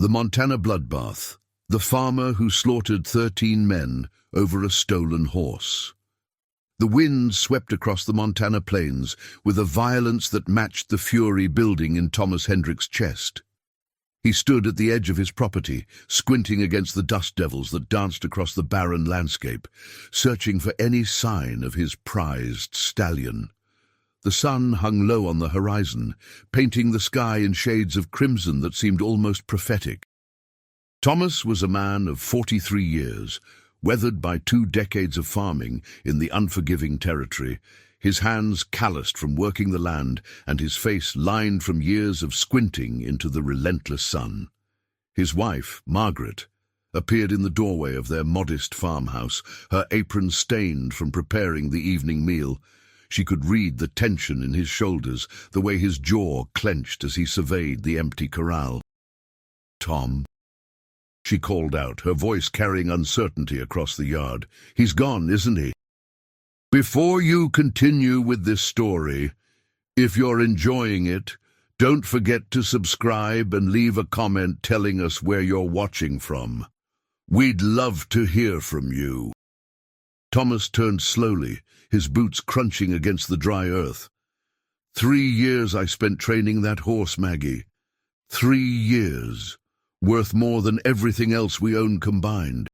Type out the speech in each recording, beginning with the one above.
The Montana Bloodbath, the farmer who slaughtered 13 men over a stolen horse. The wind swept across the Montana plains with a violence that matched the fury building in Thomas Hendrick's chest. He stood at the edge of his property, squinting against the dust devils that danced across the barren landscape, searching for any sign of his prized stallion. The sun hung low on the horizon, painting the sky in shades of crimson that seemed almost prophetic. Thomas was a man of 43 years, weathered by 2 decades of farming in the unforgiving territory, his hands calloused from working the land and his face lined from years of squinting into the relentless sun. His wife, Margaret, appeared in the doorway of their modest farmhouse, her apron stained from preparing the evening meal. She could read the tension in his shoulders, the way his jaw clenched as he surveyed the empty corral. "Tom," she called out, her voice carrying uncertainty across the yard. "He's gone, isn't he?" Before you continue with this story, if you're enjoying it, don't forget to subscribe and leave a comment telling us where you're watching from. We'd love to hear from you. Thomas turned slowly, his boots crunching against the dry earth. 3 years I spent training that horse, Maggie. 3 years, worth more than everything else we own combined.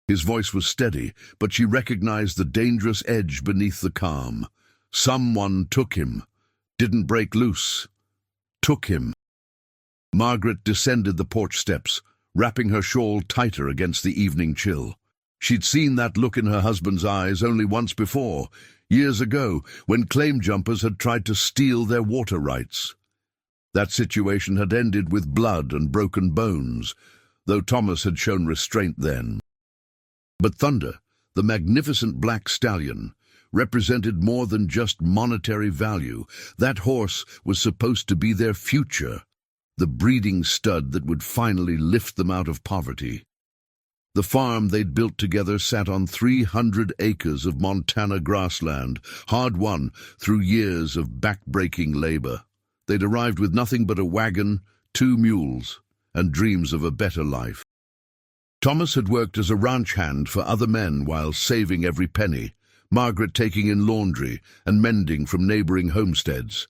His voice was steady, but she recognized the dangerous edge beneath the calm. Someone took him. Didn't break loose. Took him. Margaret descended the porch steps, wrapping her shawl tighter against the evening chill. She'd seen that look in her husband's eyes only once before, years ago, when claim jumpers had tried to steal their water rights. That situation had ended with blood and broken bones, though Thomas had shown restraint then. But Thunder, the magnificent black stallion, represented more than just monetary value. That horse was supposed to be their future, the breeding stud that would finally lift them out of poverty. The farm they'd built together sat on 300 acres of Montana grassland, hard-won through years of back-breaking labor. They'd arrived with nothing but a wagon, 2 mules, and dreams of a better life. Thomas had worked as a ranch hand for other men while saving every penny, Margaret taking in laundry and mending from neighboring homesteads.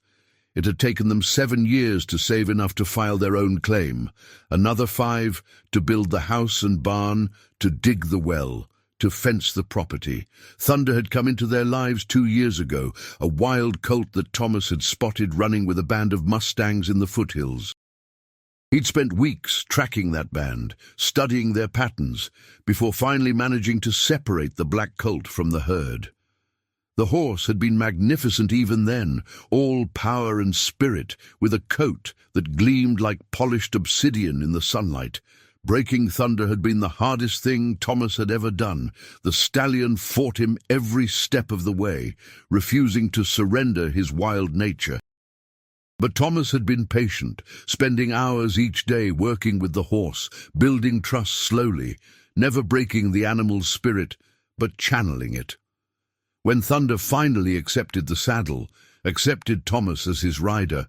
It had taken them 7 years to save enough to file their own claim, another 5 to build the house and barn, to dig the well, to fence the property. Thunder had come into their lives 2 years ago, a wild colt that Thomas had spotted running with a band of mustangs in the foothills. He'd spent weeks tracking that band, studying their patterns, before finally managing to separate the black colt from the herd. The horse had been magnificent even then, all power and spirit, with a coat that gleamed like polished obsidian in the sunlight. Breaking Thunder had been the hardest thing Thomas had ever done. The stallion fought him every step of the way, refusing to surrender his wild nature. But Thomas had been patient, spending hours each day working with the horse, building trust slowly, never breaking the animal's spirit, but channeling it. When Thunder finally accepted the saddle, accepted Thomas as his rider,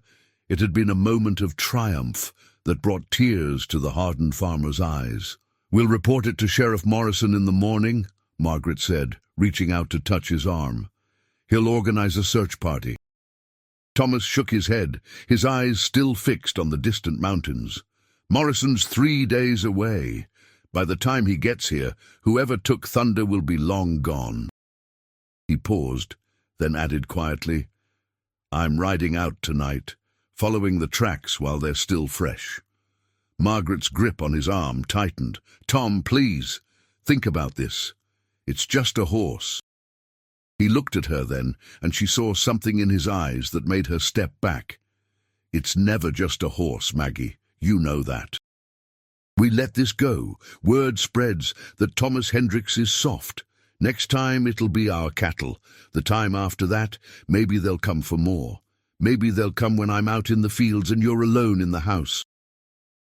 it had been a moment of triumph that brought tears to the hardened farmer's eyes. "We'll report it to Sheriff Morrison in the morning," Margaret said, reaching out to touch his arm. "He'll organize a search party." Thomas shook his head, his eyes still fixed on the distant mountains. "Morrison's 3 days away. By the time he gets here, whoever took Thunder will be long gone." He paused, then added quietly, "I'm riding out tonight, following the tracks while they're still fresh." Margaret's grip on his arm tightened. "Tom, please, think about this. It's just a horse." He looked at her then, and she saw something in his eyes that made her step back. "It's never just a horse, Maggie. You know that. We let this go. Word spreads that Thomas Hendricks is soft. Next time it'll be our cattle. The time after that, maybe they'll come for more. Maybe they'll come when I'm out in the fields and you're alone in the house."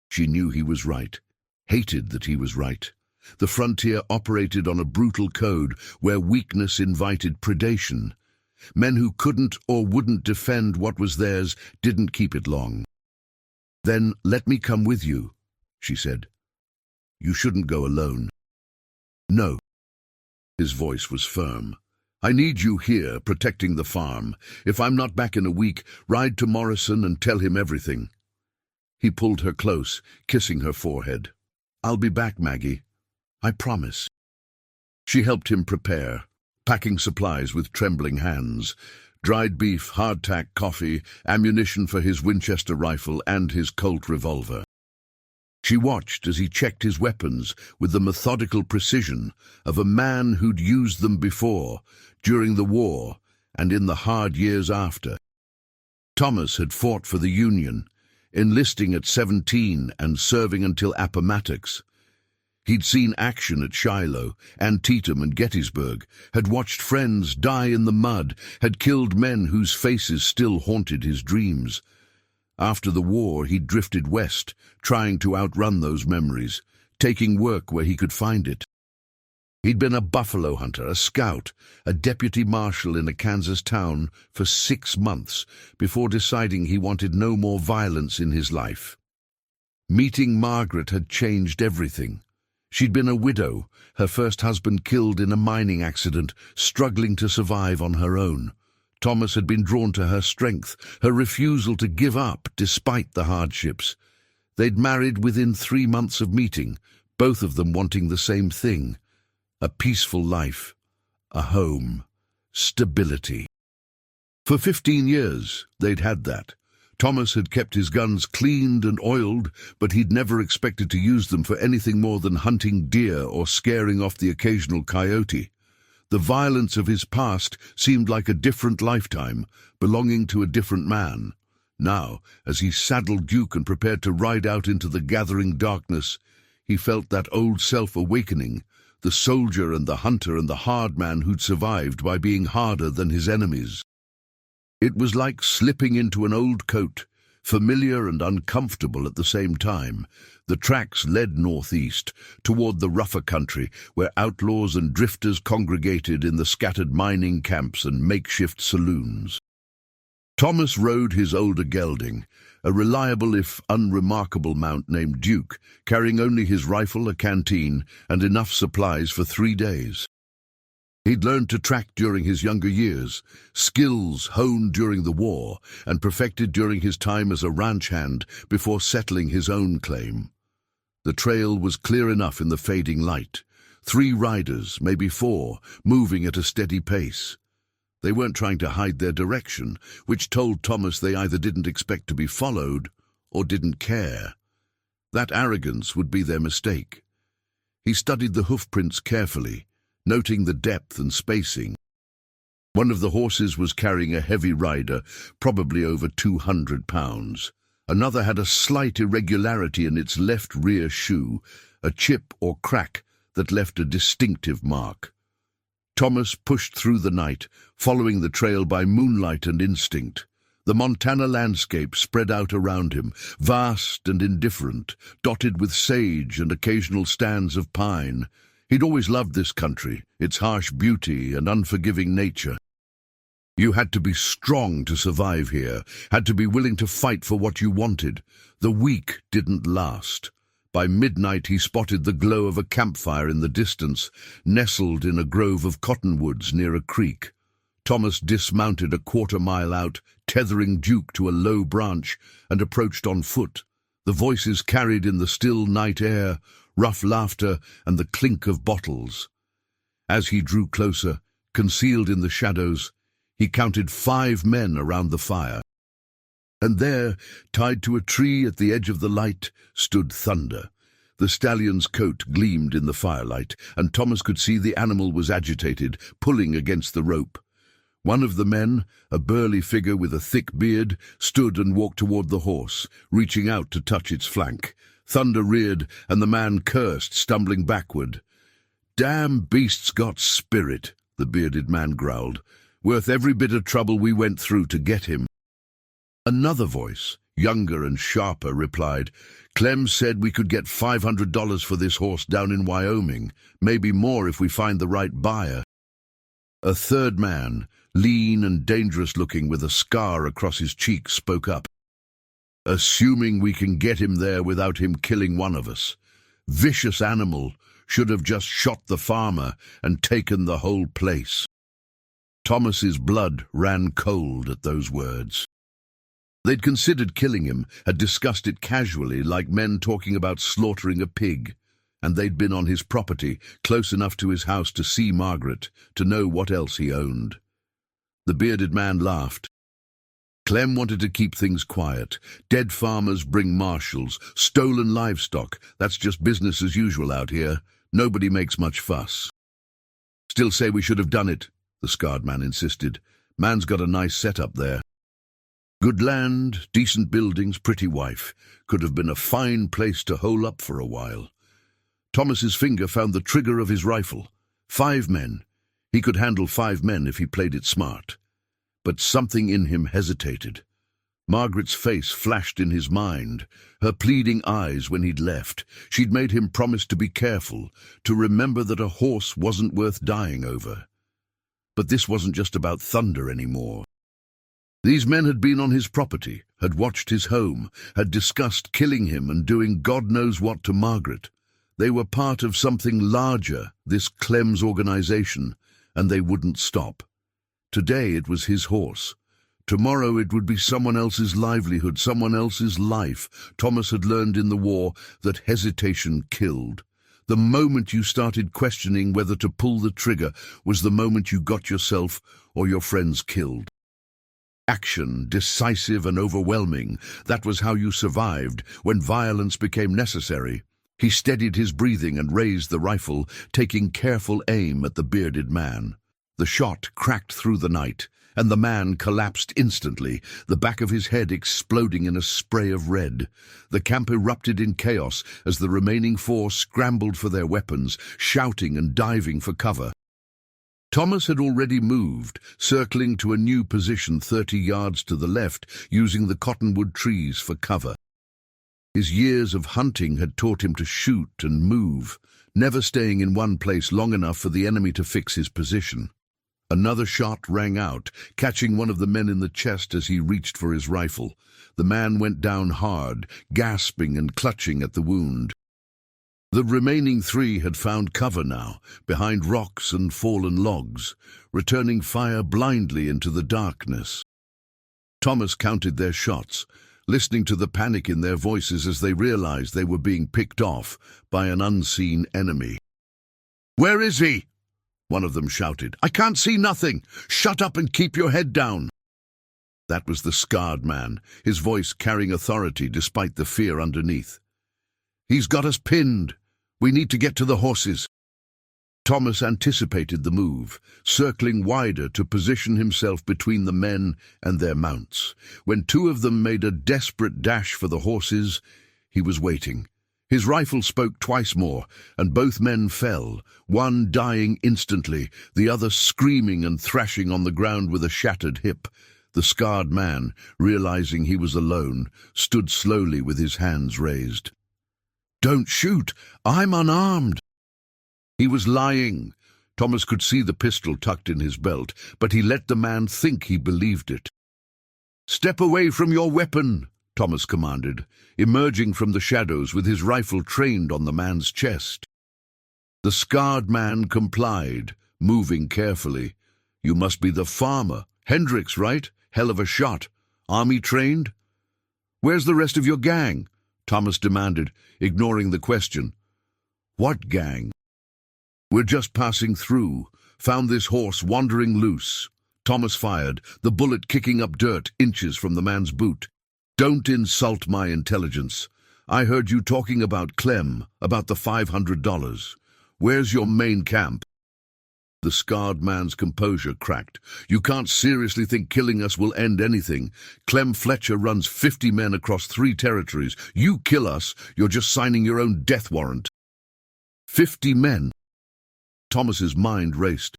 She knew he was right, hated that he was right. The frontier operated on a brutal code where weakness invited predation. Men who couldn't or wouldn't defend what was theirs didn't keep it long. "Then let me come with you," she said. "You shouldn't go alone." "No." His voice was firm. "I need you here, protecting the farm. If I'm not back in a week, ride to Morrison and tell him everything." He pulled her close, kissing her forehead. "I'll be back, Maggie. I promise." She helped him prepare, packing supplies with trembling hands. Dried beef, hardtack coffee, ammunition for his Winchester rifle and his Colt revolver. She watched as he checked his weapons with the methodical precision of a man who'd used them before, during the war and in the hard years after. Thomas had fought for the Union, enlisting at 17 and serving until Appomattox. He'd seen action at Shiloh, Antietam and Gettysburg, had watched friends die in the mud, had killed men whose faces still haunted his dreams. After the war, he'd drifted west, trying to outrun those memories, taking work where he could find it. He'd been a buffalo hunter, a scout, a deputy marshal in a Kansas town for 6 months before deciding he wanted no more violence in his life. Meeting Margaret had changed everything. She'd been a widow, her first husband killed in a mining accident, struggling to survive on her own. Thomas had been drawn to her strength, her refusal to give up despite the hardships. They'd married within 3 months of meeting, both of them wanting the same thing: a peaceful life, a home, stability. For 15 years, they'd had that. Thomas had kept his guns cleaned and oiled, but he'd never expected to use them for anything more than hunting deer or scaring off the occasional coyote. The violence of his past seemed like a different lifetime, belonging to a different man. Now, as he saddled Duke and prepared to ride out into the gathering darkness, he felt that old self awakening, the soldier and the hunter and the hard man who'd survived by being harder than his enemies. It was like slipping into an old coat, familiar and uncomfortable at the same time. The tracks led northeast, toward the rougher country, where outlaws and drifters congregated in the scattered mining camps and makeshift saloons. Thomas rode his older gelding, a reliable if unremarkable mount named Duke, carrying only his rifle, a canteen, and enough supplies for 3 days. He'd learned to track during his younger years, skills honed during the war and perfected during his time as a ranch hand before settling his own claim. The trail was clear enough in the fading light. 3 riders, maybe 4, moving at a steady pace. They weren't trying to hide their direction, which told Thomas they either didn't expect to be followed or didn't care. That arrogance would be their mistake. He studied the hoofprints carefully, noting the depth and spacing. One of the horses was carrying a heavy rider, probably over 200 pounds. Another had a slight irregularity in its left rear shoe, a chip or crack that left a distinctive mark. Thomas pushed through the night, following the trail by moonlight and instinct. The Montana landscape spread out around him, vast and indifferent, dotted with sage and occasional stands of pine. He'd always loved this country, its harsh beauty and unforgiving nature. You had to be strong to survive here, had to be willing to fight for what you wanted. The week didn't last. By midnight he spotted the glow of a campfire in the distance, nestled in a grove of cottonwoods near a creek. Thomas dismounted a quarter-mile out, tethering Duke to a low branch, and approached on foot. The voices carried in the still night air, rough laughter and the clink of bottles. As he drew closer, concealed in the shadows, he counted 5 men around the fire. And there, tied to a tree at the edge of the light, stood Thunder. The stallion's coat gleamed in the firelight, and Thomas could see the animal was agitated, pulling against the rope. One of the men, a burly figure with a thick beard, stood and walked toward the horse, reaching out to touch its flank. Thunder reared, and the man cursed, stumbling backward. "Damn beast's got spirit," the bearded man growled. "Worth every bit of trouble we went through to get him." Another voice, younger and sharper, replied, "Clem said we could get $500 for this horse down in Wyoming, maybe more if we find the right buyer." A third man, lean and dangerous-looking with a scar across his cheek, spoke up. assuming we can get him there without him killing one of us. Vicious animal, should have just shot the farmer and taken the whole place." Thomas's blood ran cold at those words. They'd considered killing him, had discussed it casually like men talking about slaughtering a pig, and they'd been on his property, close enough to his house to see Margaret, to know what else he owned. The bearded man laughed. Clem wanted to keep things quiet. Dead farmers bring marshals, stolen livestock, that's just business as usual out here. Nobody makes much fuss. "Still say we should have done it," the scarred man insisted. "Man's got a nice setup there. Good land, decent buildings, pretty wife. Could have been a fine place to hole up for a while." Thomas's finger found the trigger of his rifle. 5 men. He could handle 5 men if he played it smart. But something in him hesitated. Margaret's face flashed in his mind, her pleading eyes when he'd left. She'd made him promise to be careful, to remember that a horse wasn't worth dying over. But this wasn't just about thunder anymore. These men had been on his property, had watched his home, had discussed killing him and doing God knows what to Margaret. They were part of something larger, this Clem's organization, and they wouldn't stop. Today it was his horse. Tomorrow it would be someone else's livelihood, someone else's life. Thomas had learned in the war that hesitation killed. The moment you started questioning whether to pull the trigger was the moment you got yourself or your friends killed. Action, decisive and overwhelming, that was how you survived when violence became necessary. He steadied his breathing and raised the rifle, taking careful aim at the bearded man. The shot cracked through the night, and the man collapsed instantly, the back of his head exploding in a spray of red. The camp erupted in chaos as the remaining 4 scrambled for their weapons, shouting and diving for cover. Thomas had already moved, circling to a new position 30 yards to the left, using the cottonwood trees for cover. His years of hunting had taught him to shoot and move, never staying in one place long enough for the enemy to fix his position. Another shot rang out, catching one of the men in the chest as he reached for his rifle. The man went down hard, gasping and clutching at the wound. The remaining 3 had found cover now, behind rocks and fallen logs, returning fire blindly into the darkness. Thomas counted their shots, listening to the panic in their voices as they realized they were being picked off by an unseen enemy. "Where is he?" one of them shouted. "I can't see nothing. Shut up and keep your head down." That was the scarred man, his voice carrying authority despite the fear underneath. "He's got us pinned. We need to get to the horses." Thomas anticipated the move, circling wider to position himself between the men and their mounts. When 2 of them made a desperate dash for the horses, he was waiting. His rifle spoke twice more, and both men fell, one dying instantly, the other screaming and thrashing on the ground with a shattered hip. The scarred man, realizing he was alone, stood slowly with his hands raised. "Don't shoot! I'm unarmed!" He was lying. Thomas could see the pistol tucked in his belt, but he let the man think he believed it. "Step away from your weapon," Thomas commanded, emerging from the shadows with his rifle trained on the man's chest. The scarred man complied, moving carefully. "You must be the farmer. Hendricks, right? Hell of a shot. Army trained?" "Where's the rest of your gang?" Thomas demanded, ignoring the question. "What gang?" "We're just passing through. Found this horse wandering loose." Thomas fired, the bullet kicking up dirt inches from the man's boot. "Don't insult my intelligence. I heard you talking about Clem, about the $500. Where's your main camp?" The scarred man's composure cracked. "You can't seriously think killing us will end anything. Clem Fletcher runs 50 men across 3 territories. You kill us, you're just signing your own death warrant." 50 men. Thomas's mind raced.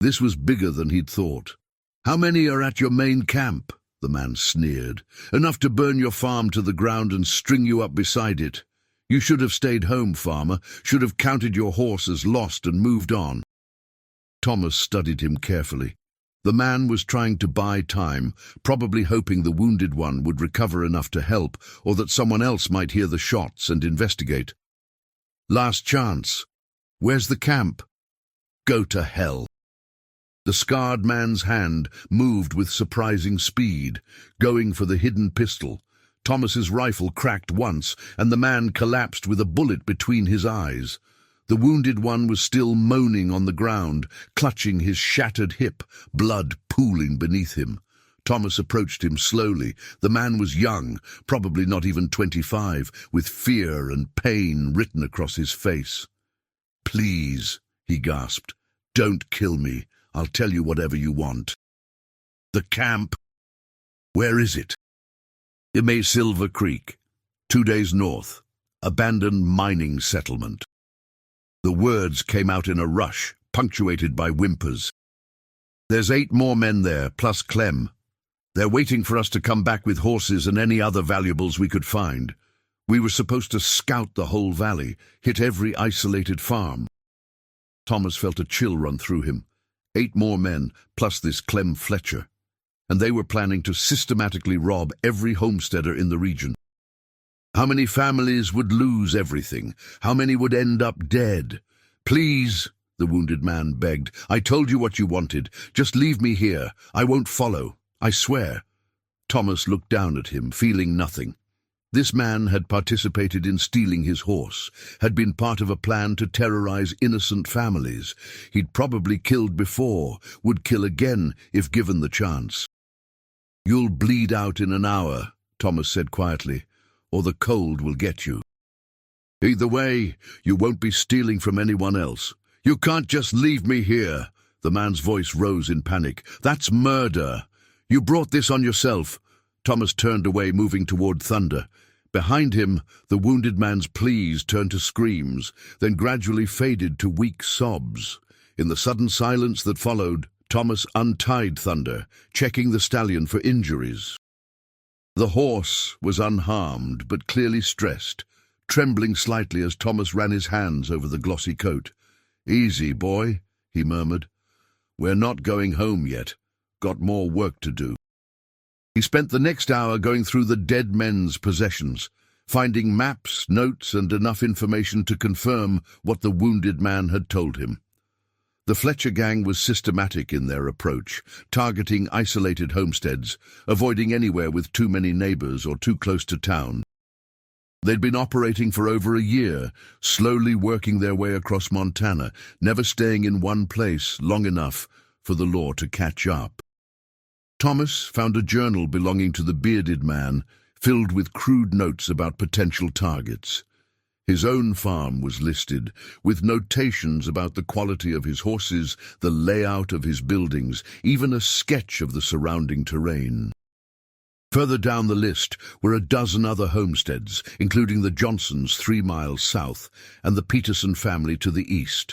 This was bigger than he'd thought. "How many are at your main camp?" the man sneered. "Enough to burn your farm to the ground and string you up beside it. You should have stayed home, farmer, should have counted your horse as lost and moved on." Thomas studied him carefully. The man was trying to buy time, probably hoping the wounded one would recover enough to help, or that someone else might hear the shots and investigate. Last chance. Where's the camp? Go to hell. The scarred man's hand moved with surprising speed, going for the hidden pistol. Thomas's rifle cracked once, and the man collapsed with a bullet between his eyes. The wounded one was still moaning on the ground, clutching his shattered hip, blood pooling beneath him. Thomas approached him slowly. The man was young, probably not even 25, with fear and pain written across his face. "Please," he gasped, "don't kill me. I'll tell you whatever you want." "The camp? Where is it?" "It may Silver Creek, 2 days north. Abandoned mining settlement." The words came out in a rush, punctuated by whimpers. "There's 8 more men there, plus Clem. They're waiting for us to come back with horses and any other valuables we could find. We were supposed to scout the whole valley, hit every isolated farm." Thomas felt a chill run through him. 8 more men, plus this Clem Fletcher. And they were planning to systematically rob every homesteader in the region. How many families would lose everything? How many would end up dead? "Please," the wounded man begged. "I told you what you wanted. Just leave me here. I won't follow. I swear." Thomas looked down at him, feeling nothing. This man had participated in stealing his horse, had been part of a plan to terrorize innocent families. He'd probably killed before, would kill again if given the chance. "You'll bleed out in an hour," Thomas said quietly, "or the cold will get you. Either way, you won't be stealing from anyone else. You can't just leave me here." The man's voice rose in panic. "That's murder. You brought this on yourself." Thomas turned away, moving toward Thunder. Behind him, the wounded man's pleas turned to screams, then gradually faded to weak sobs. In the sudden silence that followed, Thomas untied Thunder, checking the stallion for injuries. The horse was unharmed, but clearly stressed, trembling slightly as Thomas ran his hands over the glossy coat. "Easy, boy," he murmured. "We're not going home yet. Got more work to do." He spent the next hour going through the dead men's possessions, finding maps, notes, and enough information to confirm what the wounded man had told him. The Fletcher gang was systematic in their approach, targeting isolated homesteads, avoiding anywhere with too many neighbors or too close to town. They'd been operating for over a year, slowly working their way across Montana, never staying in one place long enough for the law to catch up. Thomas found a journal belonging to the bearded man, filled with crude notes about potential targets. His own farm was listed, with notations about the quality of his horses, the layout of his buildings, even a sketch of the surrounding terrain. Further down the list were a dozen other homesteads, including the Johnsons 3 miles south and the Peterson family to the east.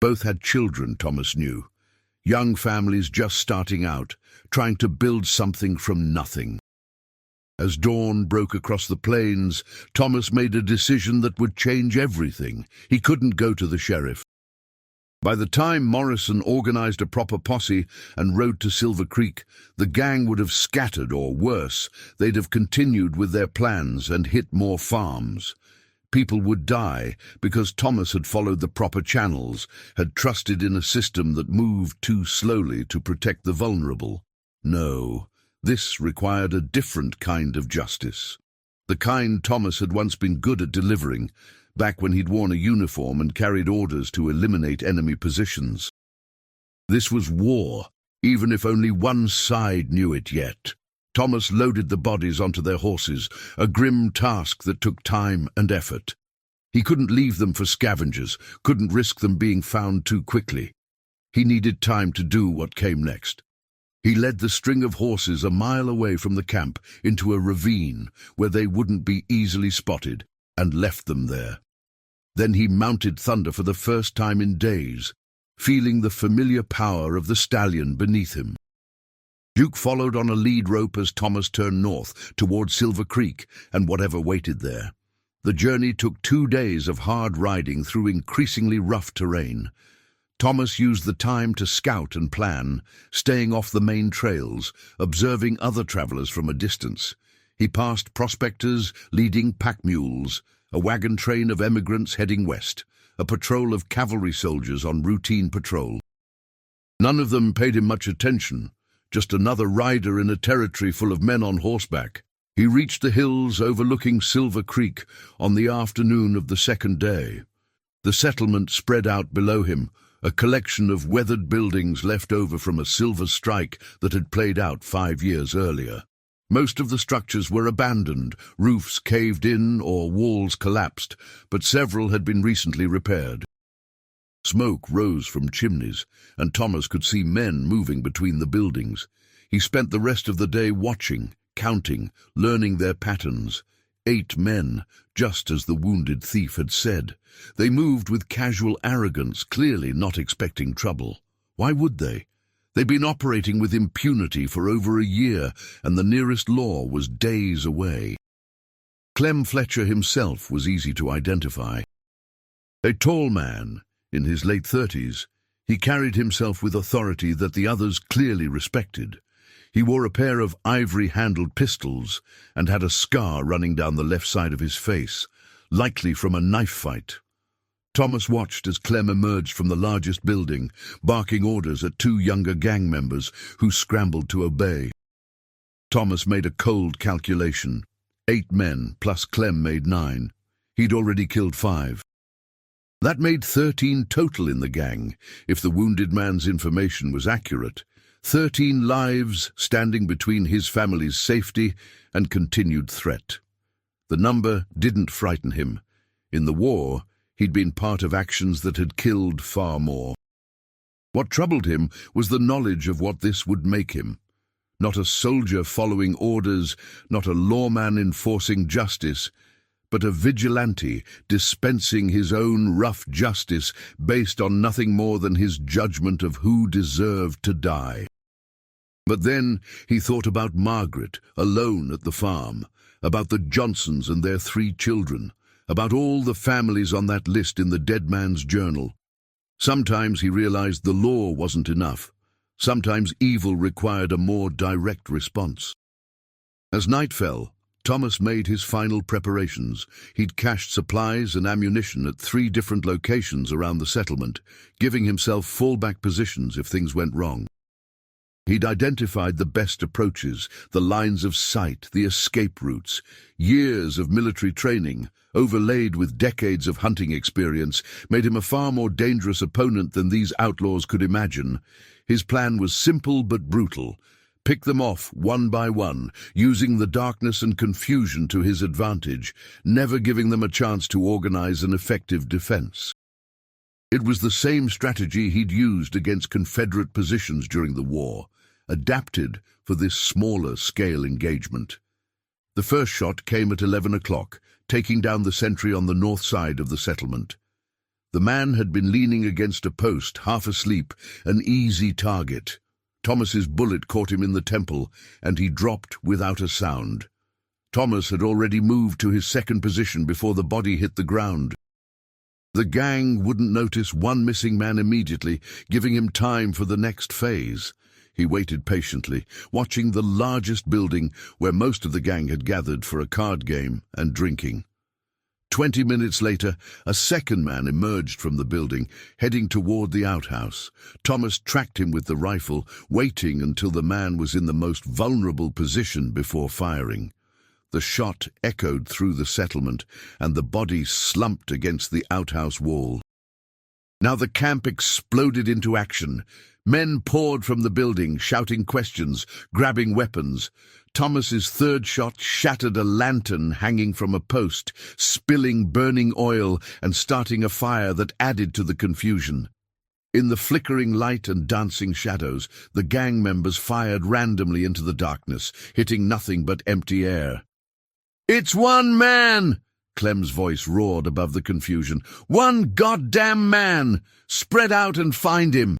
Both had children, Thomas knew. Young families just starting out, trying to build something from nothing. As dawn broke across the plains, Thomas made a decision that would change everything. He couldn't go to the sheriff. By the time Morrison organized a proper posse and rode to Silver Creek, the gang would have scattered, or worse, they'd have continued with their plans and hit more farms. People would die because Thomas had followed the proper channels, had trusted in a system that moved too slowly to protect the vulnerable. No. This required a different kind of justice. The kind Thomas had once been good at delivering, back when he'd worn a uniform and carried orders to eliminate enemy positions. This was war, even if only one side knew it yet. Thomas loaded the bodies onto their horses, a grim task that took time and effort. He couldn't leave them for scavengers, couldn't risk them being found too quickly. He needed time to do what came next. He led the string of horses a mile away from the camp into a ravine where they wouldn't be easily spotted, and left them there. Then he mounted Thunder for the first time in days, feeling the familiar power of the stallion beneath him. Duke followed on a lead rope as Thomas turned north toward Silver Creek and whatever waited there. The journey took 2 days of hard riding through increasingly rough terrain. Thomas used the time to scout and plan, staying off the main trails, observing other travelers from a distance. He passed prospectors leading pack mules, a wagon train of emigrants heading west, a patrol of cavalry soldiers on routine patrol. None of them paid him much attention, just another rider in a territory full of men on horseback. He reached the hills overlooking Silver Creek on the afternoon of the second day. The settlement spread out below him, a collection of weathered buildings left over from a silver strike that had played out 5 years earlier. Most of the structures were abandoned, roofs caved in or walls collapsed, but several had been recently repaired. Smoke rose from chimneys, and Thomas could see men moving between the buildings. He spent the rest of the day watching, counting, learning their patterns. 8 men, just as the wounded thief had said. They moved with casual arrogance, clearly not expecting trouble. Why would they? They'd been operating with impunity for over a year, and the nearest law was days away. Clem Fletcher himself was easy to identify. A tall man, in his late 30s, he carried himself with authority that the others clearly respected. He wore a pair of ivory-handled pistols and had a scar running down the left side of his face, likely from a knife fight. Thomas watched as Clem emerged from the largest building, barking orders at 2 younger gang members who scrambled to obey. Thomas made a cold calculation. 8 men plus Clem made 9. He'd already killed 5. That made 13 total in the gang, if the wounded man's information was accurate. 13 lives standing between his family's safety and continued threat. The number didn't frighten him. In the war, he'd been part of actions that had killed far more. What troubled him was the knowledge of what this would make him. Not a soldier following orders, not a lawman enforcing justice, but a vigilante dispensing his own rough justice based on nothing more than his judgment of who deserved to die. But then he thought about Margaret, alone at the farm, about the Johnsons and their 3 children, about all the families on that list in the dead man's journal. Sometimes he realized the law wasn't enough. Sometimes evil required a more direct response. As night fell, Thomas made his final preparations. He'd cached supplies and ammunition at 3 different locations around the settlement, giving himself fallback positions if things went wrong. He'd identified the best approaches, the lines of sight, the escape routes. Years of military training, overlaid with decades of hunting experience, made him a far more dangerous opponent than these outlaws could imagine. His plan was simple but brutal. Pick them off one by one, using the darkness and confusion to his advantage, never giving them a chance to organize an effective defense. It was the same strategy he'd used against Confederate positions during the war, adapted for this smaller-scale engagement. The first shot came at 11 o'clock, taking down the sentry on the north side of the settlement. The man had been leaning against a post, half asleep, an easy target. Thomas's bullet caught him in the temple, and he dropped without a sound. Thomas had already moved to his second position before the body hit the ground. The gang wouldn't notice one missing man immediately, giving him time for the next phase. He waited patiently, watching the largest building where most of the gang had gathered for a card game and drinking. 20 minutes later, a second man emerged from the building, heading toward the outhouse. Thomas tracked him with the rifle, waiting until the man was in the most vulnerable position before firing. The shot echoed through the settlement, and the body slumped against the outhouse wall. Now the camp exploded into action. Men poured from the building, shouting questions, grabbing weapons. Thomas's third shot shattered a lantern hanging from a post, spilling burning oil and starting a fire that added to the confusion. In the flickering light and dancing shadows, the gang members fired randomly into the darkness, hitting nothing but empty air. "It's one man!" Clem's voice roared above the confusion. "One goddamn man! Spread out and find him!"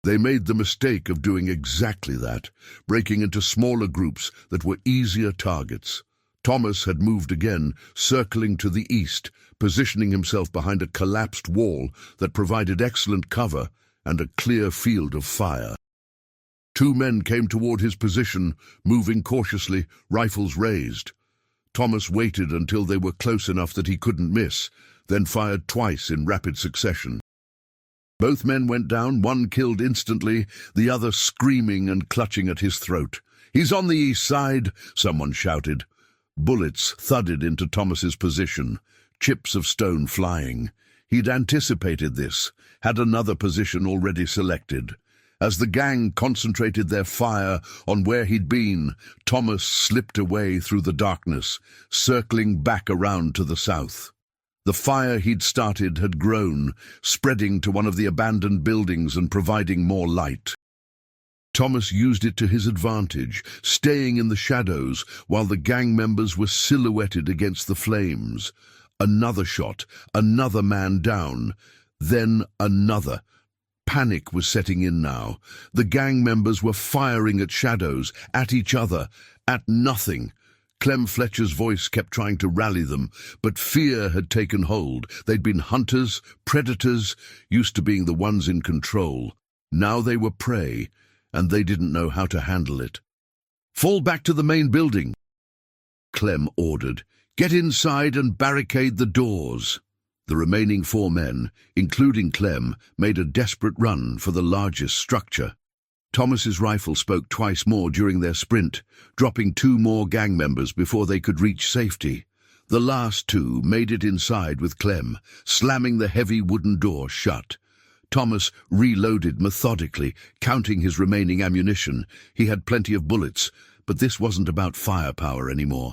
They made the mistake of doing exactly that, breaking into smaller groups that were easier targets. Thomas had moved again, circling to the east, positioning himself behind a collapsed wall that provided excellent cover and a clear field of fire. Two men came toward his position, moving cautiously, rifles raised. Thomas waited until they were close enough that he couldn't miss, then fired twice in rapid succession. Both men went down, one killed instantly, the other screaming and clutching at his throat. "He's on the east side," someone shouted. Bullets thudded into Thomas's position, chips of stone flying. He'd anticipated this, had another position already selected. As the gang concentrated their fire on where he'd been, Thomas slipped away through the darkness, circling back around to the south. The fire he'd started had grown, spreading to one of the abandoned buildings and providing more light. Thomas used it to his advantage, staying in the shadows while the gang members were silhouetted against the flames. Another shot, another man down, then another. Panic was setting in now. The gang members were firing at shadows, at each other, at nothing. Clem Fletcher's voice kept trying to rally them, but fear had taken hold. They'd been hunters, predators, used to being the ones in control. Now they were prey, and they didn't know how to handle it. "Fall back to the main building," Clem ordered. "Get inside and barricade the doors." The remaining 4 men, including Clem, made a desperate run for the largest structure. Thomas's rifle spoke twice more during their sprint, dropping 2 more gang members before they could reach safety. The last 2 made it inside with Clem, slamming the heavy wooden door shut. Thomas reloaded methodically, counting his remaining ammunition. He had plenty of bullets, but this wasn't about firepower anymore.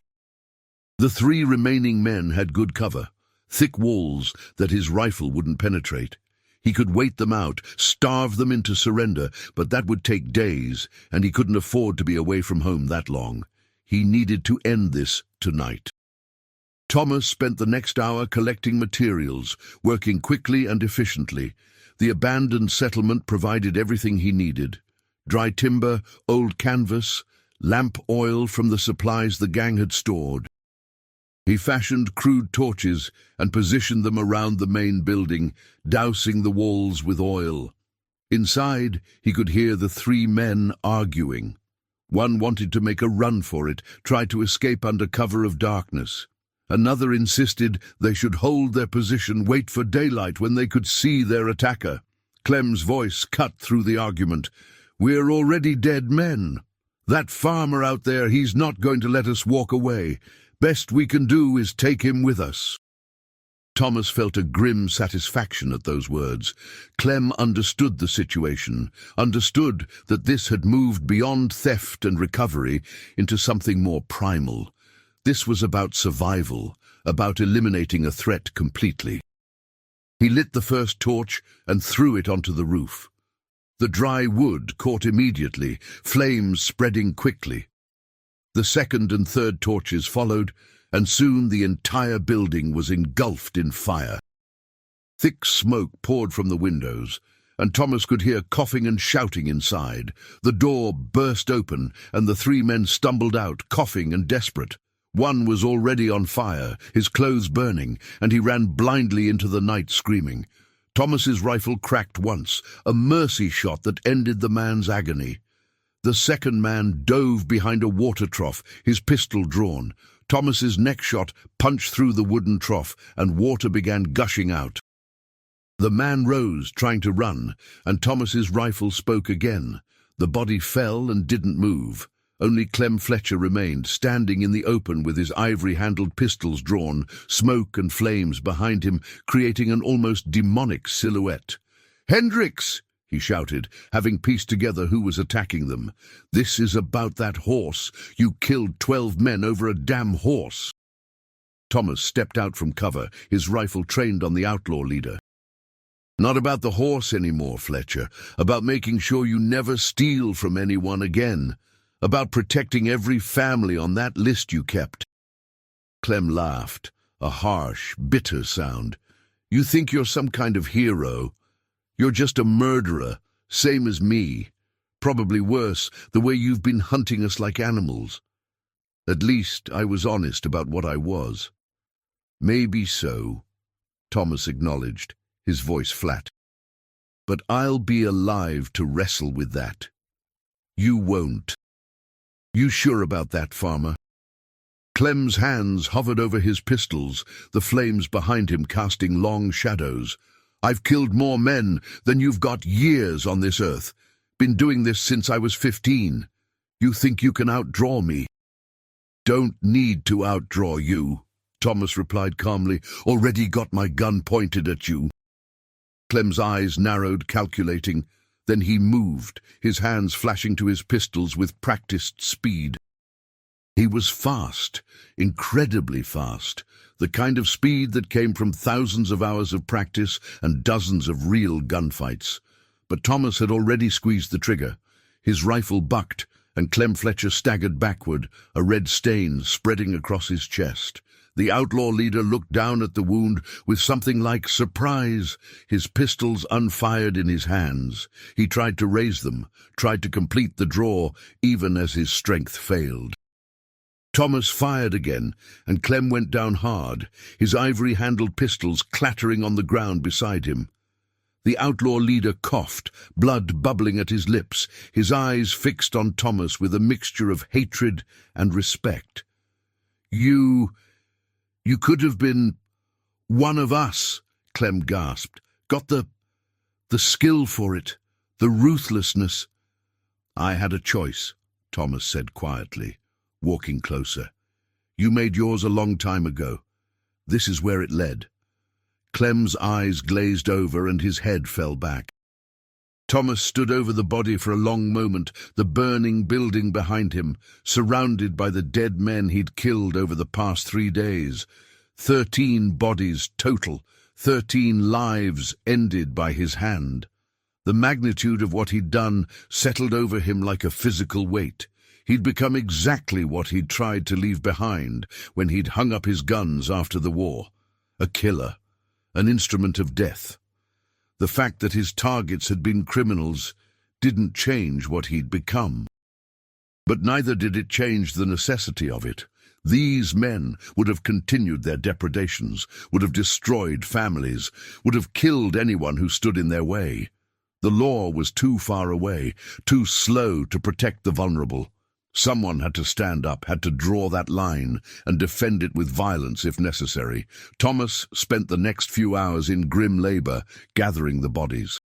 The 3 remaining men had good cover, thick walls that his rifle wouldn't penetrate. He could wait them out, starve them into surrender, but that would take days, and he couldn't afford to be away from home that long. He needed to end this tonight. Thomas spent the next hour collecting materials, working quickly and efficiently. The abandoned settlement provided everything he needed: dry timber, old canvas, lamp oil from the supplies the gang had stored. He fashioned crude torches and positioned them around the main building, dousing the walls with oil. Inside, he could hear the 3 men arguing. One wanted to make a run for it, try to escape under cover of darkness. Another insisted they should hold their position, wait for daylight when they could see their attacker. Clem's voice cut through the argument. "We're already dead men. That farmer out there, he's not going to let us walk away. Best we can do is take him with us." Thomas felt a grim satisfaction at those words. Clem understood the situation, understood that this had moved beyond theft and recovery into something more primal. This was about survival, about eliminating a threat completely. He lit the first torch and threw it onto the roof. The dry wood caught immediately, flames spreading quickly. The second and third torches followed, and soon the entire building was engulfed in fire. Thick smoke poured from the windows, and Thomas could hear coughing and shouting inside. The door burst open, and the 3 men stumbled out, coughing and desperate. One was already on fire, his clothes burning, and he ran blindly into the night screaming. Thomas's rifle cracked once, a mercy shot that ended the man's agony. The second man dove behind a water trough, his pistol drawn. Thomas's next shot punched through the wooden trough, and water began gushing out. The man rose, trying to run, and Thomas's rifle spoke again. The body fell and didn't move. Only Clem Fletcher remained, standing in the open with his ivory-handled pistols drawn, smoke and flames behind him, creating an almost demonic silhouette. "Hendricks!" he shouted, having pieced together who was attacking them. "This is about that horse. You killed 12 men over a damn horse." Thomas stepped out from cover, his rifle trained on the outlaw leader. "Not about the horse anymore, Fletcher. About making sure you never steal from anyone again. About protecting every family on that list you kept." Clem laughed, a harsh, bitter sound. "You think you're some kind of hero? You're just a murderer, same as me. Probably worse, the way you've been hunting us like animals. At least I was honest about what I was. Maybe so, Thomas acknowledged, his voice flat. But I'll be alive to wrestle with that. You won't. You sure about that, farmer? Clem's hands hovered over his pistols, the flames behind him casting long shadows. I've killed more men than you've got years on this earth. Been doing this since I was 15. You think you can outdraw me? Don't need to outdraw you, Thomas replied calmly. Already got my gun pointed at you. Clem's eyes narrowed, calculating. Then he moved, his hands flashing to his pistols with practiced speed. He was fast, incredibly fast, the kind of speed that came from thousands of hours of practice and dozens of real gunfights. But Thomas had already squeezed the trigger. His rifle bucked, and Clem Fletcher staggered backward, a red stain spreading across his chest. The outlaw leader looked down at the wound with something like surprise, his pistols unfired in his hands. He tried to raise them, tried to complete the draw, even as his strength failed. Thomas fired again, and Clem went down hard, his ivory-handled pistols clattering on the ground beside him. The outlaw leader coughed, blood bubbling at his lips, his eyes fixed on Thomas with a mixture of hatred and respect. You could have been one of us, Clem gasped. Got the skill for it, the ruthlessness. I had a choice, Thomas said quietly, walking closer. You made yours a long time ago. This is where it led. Clem's eyes glazed over and his head fell back. Thomas stood over the body for a long moment, the burning building behind him, surrounded by the dead men he'd killed over the past 3 days. 13 bodies total, 13 lives ended by his hand. The magnitude of what he'd done settled over him like a physical weight. He'd become exactly what he'd tried to leave behind when he'd hung up his guns after the war. A killer, an instrument of death. The fact that his targets had been criminals didn't change what he'd become. But neither did it change the necessity of it. These men would have continued their depredations, would have destroyed families, would have killed anyone who stood in their way. The law was too far away, too slow to protect the vulnerable. Someone had to stand up, had to draw that line, and defend it with violence if necessary. Thomas spent the next few hours in grim labor, gathering the bodies.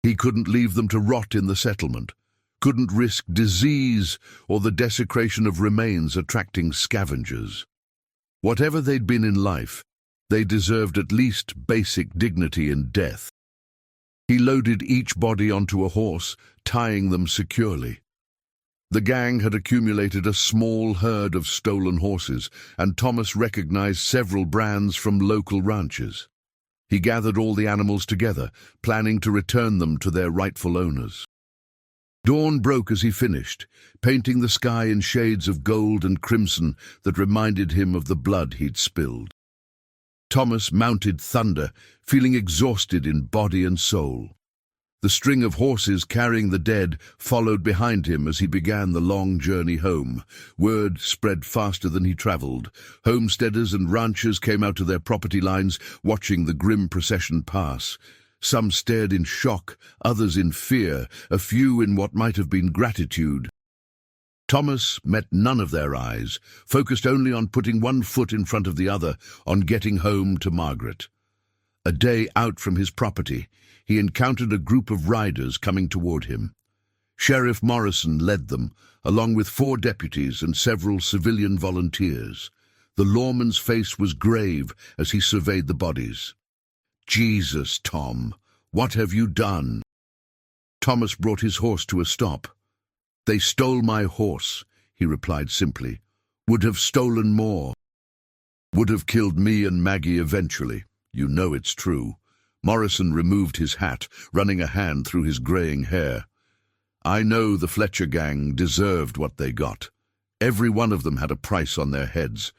He couldn't leave them to rot in the settlement, couldn't risk disease or the desecration of remains attracting scavengers. Whatever they'd been in life, they deserved at least basic dignity in death. He loaded each body onto a horse, tying them securely. The gang had accumulated a small herd of stolen horses, and Thomas recognized several brands from local ranches. He gathered all the animals together, planning to return them to their rightful owners. Dawn broke as he finished, painting the sky in shades of gold and crimson that reminded him of the blood he'd spilled. Thomas mounted Thunder, feeling exhausted in body and soul. The string of horses carrying the dead followed behind him as he began the long journey home. Word spread faster than he traveled. Homesteaders and ranchers came out to their property lines, watching the grim procession pass. Some stared in shock, others in fear, a few in what might have been gratitude. Thomas met none of their eyes, focused only on putting one foot in front of the other, on getting home to Margaret. A day out from his property, he encountered a group of riders coming toward him. Sheriff Morrison led them, along with 4 deputies and several civilian volunteers. The lawman's face was grave as he surveyed the bodies. "Jesus, Tom, what have you done?" Thomas brought his horse to a stop. "They stole my horse," he replied simply. "Would have stolen more. Would have killed me and Maggie eventually. You know it's true." Morrison removed his hat, running a hand through his graying hair. "I know the Fletcher gang deserved what they got. Every one of them had a price on their heads.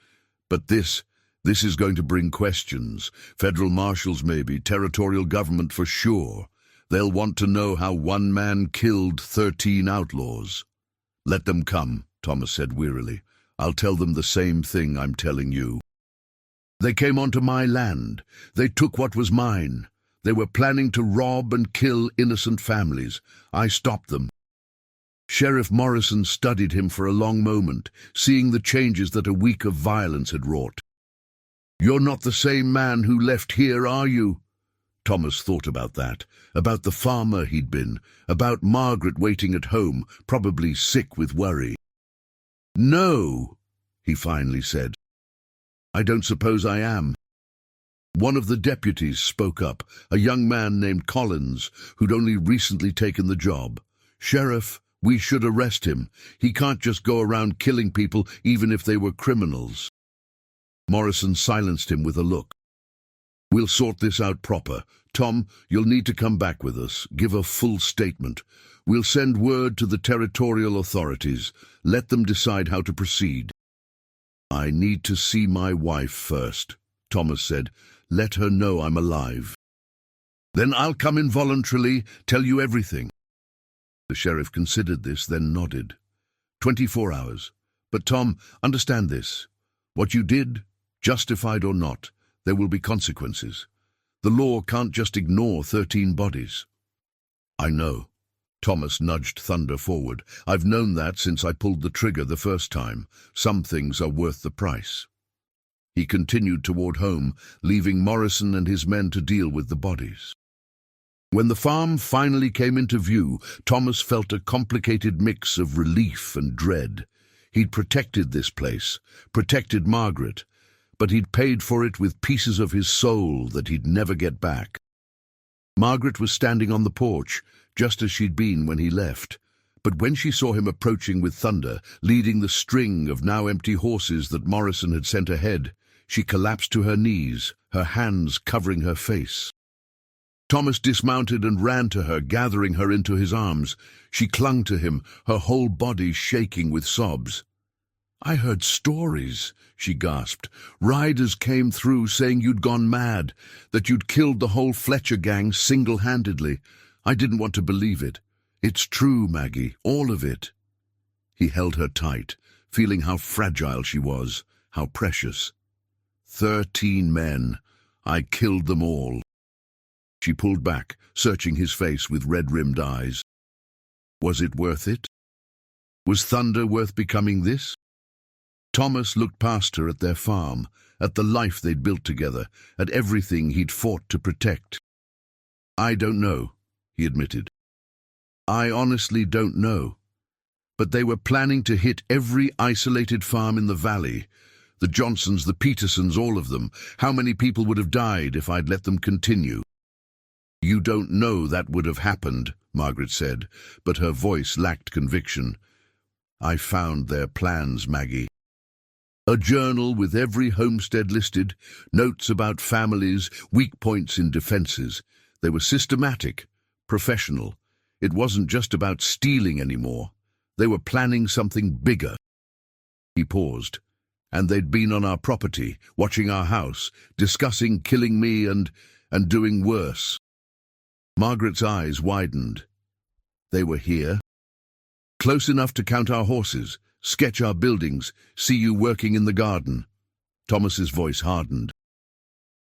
But this is going to bring questions. Federal marshals maybe, territorial government for sure. They'll want to know how one man killed 13 outlaws." "Let them come," Thomas said wearily. I'll tell them the same thing I'm telling you. They came onto my land. They took what was mine. They were planning to rob and kill innocent families. I stopped them. Sheriff Morrison studied him for a long moment, seeing the changes that a week of violence had wrought. "You're not the same man who left here, are you?" Thomas thought about that, about the farmer he'd been, about Margaret waiting at home, probably sick with worry. "No," he finally said. "I don't suppose I am." One of the deputies spoke up, a young man named Collins, who'd only recently taken the job. "Sheriff, we should arrest him. He can't just go around killing people, even if they were criminals." Morrison silenced him with a look. "We'll sort this out proper. Tom, you'll need to come back with us. Give a full statement. We'll send word to the territorial authorities. Let them decide how to proceed." "I need to see my wife first," Thomas said. "Let her know I'm alive. Then I'll come in voluntarily, tell you everything." The sheriff considered this, then nodded. 24 hours. "But Tom, understand this. What you did, justified or not, there will be consequences. The law can't just ignore 13 bodies." "I know." Thomas nudged Thunder forward. "I've known that since I pulled the trigger the first time. Some things are worth the price." He continued toward home, leaving Morrison and his men to deal with the bodies. When the farm finally came into view, Thomas felt a complicated mix of relief and dread. He'd protected this place, protected Margaret, but he'd paid for it with pieces of his soul that he'd never get back. Margaret was standing on the porch, just as she'd been when he left. But when she saw him approaching with Thunder, leading the string of now empty horses that Morrison had sent ahead, she collapsed to her knees, her hands covering her face. Thomas dismounted and ran to her, gathering her into his arms. She clung to him, her whole body shaking with sobs. "I heard stories," she gasped. "Riders came through saying you'd gone mad, that you'd killed the whole Fletcher gang single-handedly. I didn't want to believe it. It's true, Maggie, all of it." He held her tight, feeling how fragile she was, how precious. 13 men. I killed them all." She pulled back, searching his face with red-rimmed eyes. Was it worth it? Was Thunder worth becoming this? Thomas looked past her at their farm, at the life they'd built together, at everything he'd fought to protect. "I don't know," he admitted. "I honestly don't know. But they were planning to hit every isolated farm in the valley. The Johnsons, the Petersons, all of them. How many people would have died if I'd let them continue?" "You don't know that would have happened," Margaret said, but her voice lacked conviction. "I found their plans, Maggie. A journal with every homestead listed, notes about families, weak points in defenses. They were systematic, professional. It wasn't just about stealing anymore. They were planning something bigger." He paused. "And they'd been on our property, watching our house, discussing killing me and doing worse." Margaret's eyes widened. "They were here? Close enough to count our horses, sketch our buildings, see you working in the garden." Thomas's voice hardened.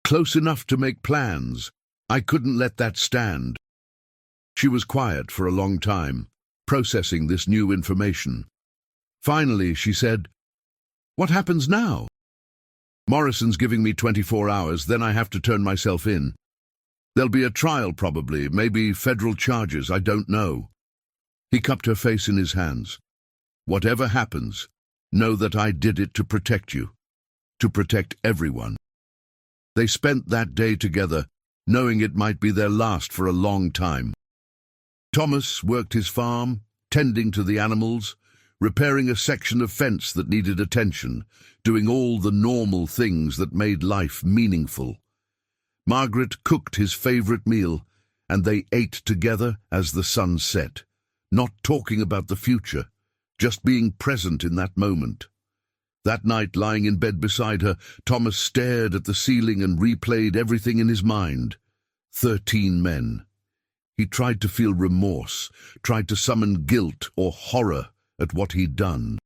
"Close enough to make plans. I couldn't let that stand." She was quiet for a long time, processing this new information. Finally, she said, "What happens now?" "Morrison's giving me 24 hours, then I have to turn myself in. There'll be a trial probably, maybe federal charges, I don't know." He cupped her face in his hands. "Whatever happens, know that I did it to protect you, to protect everyone." They spent that day together, knowing it might be their last for a long time. Thomas worked his farm, tending to the animals, repairing a section of fence that needed attention, doing all the normal things that made life meaningful. Margaret cooked his favorite meal, and they ate together as the sun set, not talking about the future, just being present in that moment. That night, lying in bed beside her, Thomas stared at the ceiling and replayed everything in his mind. 13 men. He tried to feel remorse, tried to summon guilt or horror at what he'd done.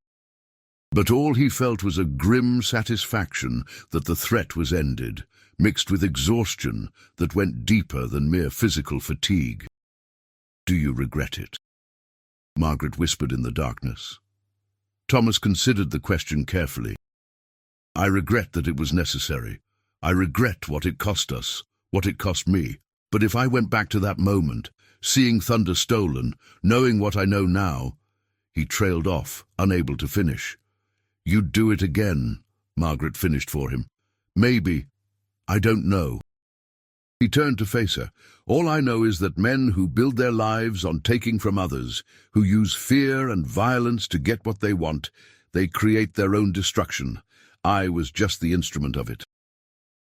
But all he felt was a grim satisfaction that the threat was ended, mixed with exhaustion that went deeper than mere physical fatigue. "Do you regret it?" Margaret whispered in the darkness. Thomas considered the question carefully. "I regret that it was necessary. I regret what it cost us, what it cost me. But if I went back to that moment, seeing Thunder stolen, knowing what I know now—" He trailed off, unable to finish. "You'd do it again," Margaret finished for him. "Maybe. I don't know." He turned to face her. "All I know is that men who build their lives on taking from others, who use fear and violence to get what they want, they create their own destruction. I was just the instrument of it."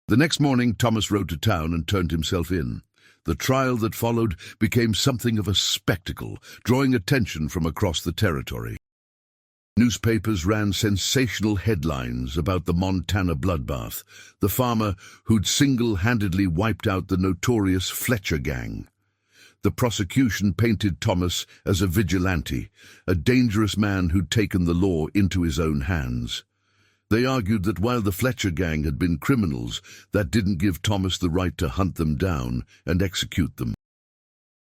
The next morning, Thomas rode to town and turned himself in. The trial that followed became something of a spectacle, drawing attention from across the territory. Newspapers ran sensational headlines about the Montana Bloodbath, the farmer who'd single-handedly wiped out the notorious Fletcher gang. The prosecution painted Thomas as a vigilante, a dangerous man who'd taken the law into his own hands. They argued that while the Fletcher gang had been criminals, that didn't give Thomas the right to hunt them down and execute them.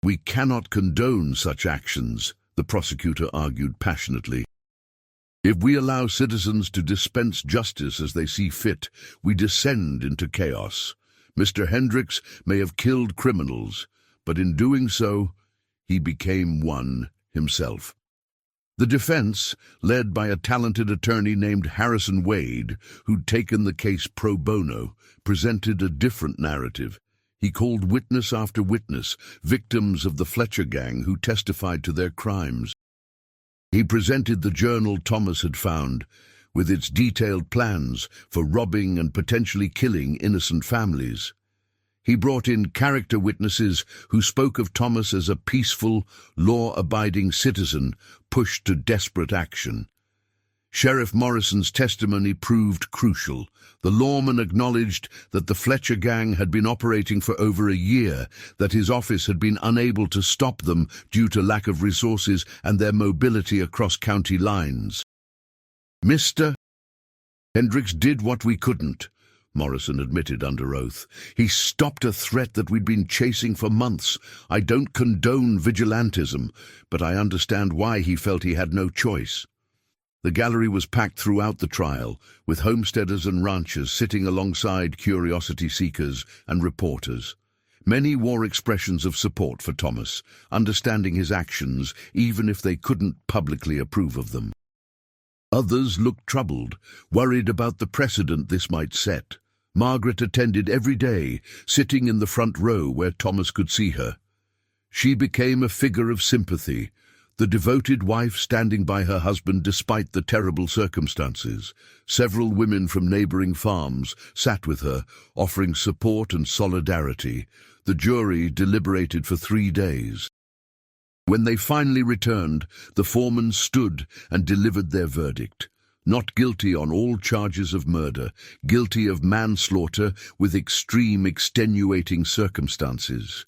"We cannot condone such actions," the prosecutor argued passionately. "If we allow citizens to dispense justice as they see fit, we descend into chaos. Mr. Hendricks may have killed criminals, but in doing so, he became one himself." The defense, led by a talented attorney named Harrison Wade, who'd taken the case pro bono, presented a different narrative. He called witness after witness, victims of the Fletcher gang who testified to their crimes. He presented the journal Thomas had found, with its detailed plans for robbing and potentially killing innocent families. He brought in character witnesses who spoke of Thomas as a peaceful, law-abiding citizen pushed to desperate action. Sheriff Morrison's testimony proved crucial. The lawman acknowledged that the Fletcher gang had been operating for over a year, that his office had been unable to stop them due to lack of resources and their mobility across county lines. "Mr. Hendricks did what we couldn't," Morrison admitted under oath. "He stopped a threat that we'd been chasing for months. I don't condone vigilantism, but I understand why he felt he had no choice." The gallery was packed throughout the trial, with homesteaders and ranchers sitting alongside curiosity seekers and reporters. Many wore expressions of support for Thomas, understanding his actions even if they couldn't publicly approve of them. Others looked troubled, worried about the precedent this might set. Margaret attended every day, sitting in the front row where Thomas could see her. She became a figure of sympathy, the devoted wife standing by her husband despite the terrible circumstances. Several women from neighboring farms sat with her, offering support and solidarity. The jury deliberated for 3 days. When they finally returned, the foreman stood and delivered their verdict. Not guilty on all charges of murder, guilty of manslaughter with extreme extenuating circumstances.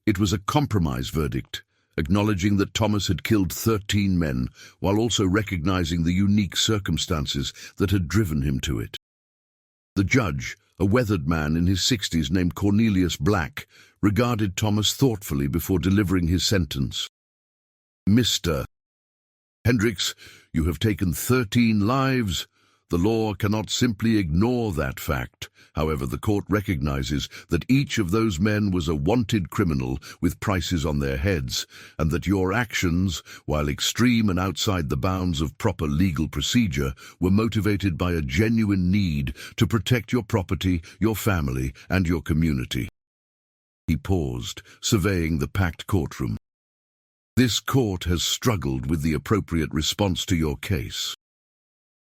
It was a compromise verdict, acknowledging that Thomas had killed 13 men, while also recognizing the unique circumstances that had driven him to it. The judge, a weathered man in his 60s named Cornelius Black, regarded Thomas thoughtfully before delivering his sentence. "Mr. Hendricks, you have taken 13 lives. The law cannot simply ignore that fact. However, the court recognizes that each of those men was a wanted criminal with prices on their heads, and that your actions, while extreme and outside the bounds of proper legal procedure, were motivated by a genuine need to protect your property, your family, and your community." He paused, surveying the packed courtroom. "This court has struggled with the appropriate response to your case.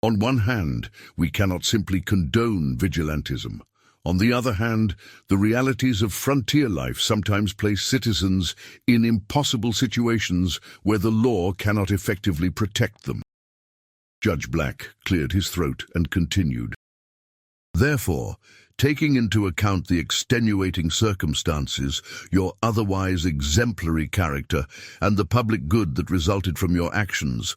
On one hand, we cannot simply condone vigilantism. On the other hand, the realities of frontier life sometimes place citizens in impossible situations where the law cannot effectively protect them." Judge Black cleared his throat and continued. "Therefore, taking into account the extenuating circumstances, your otherwise exemplary character, and the public good that resulted from your actions,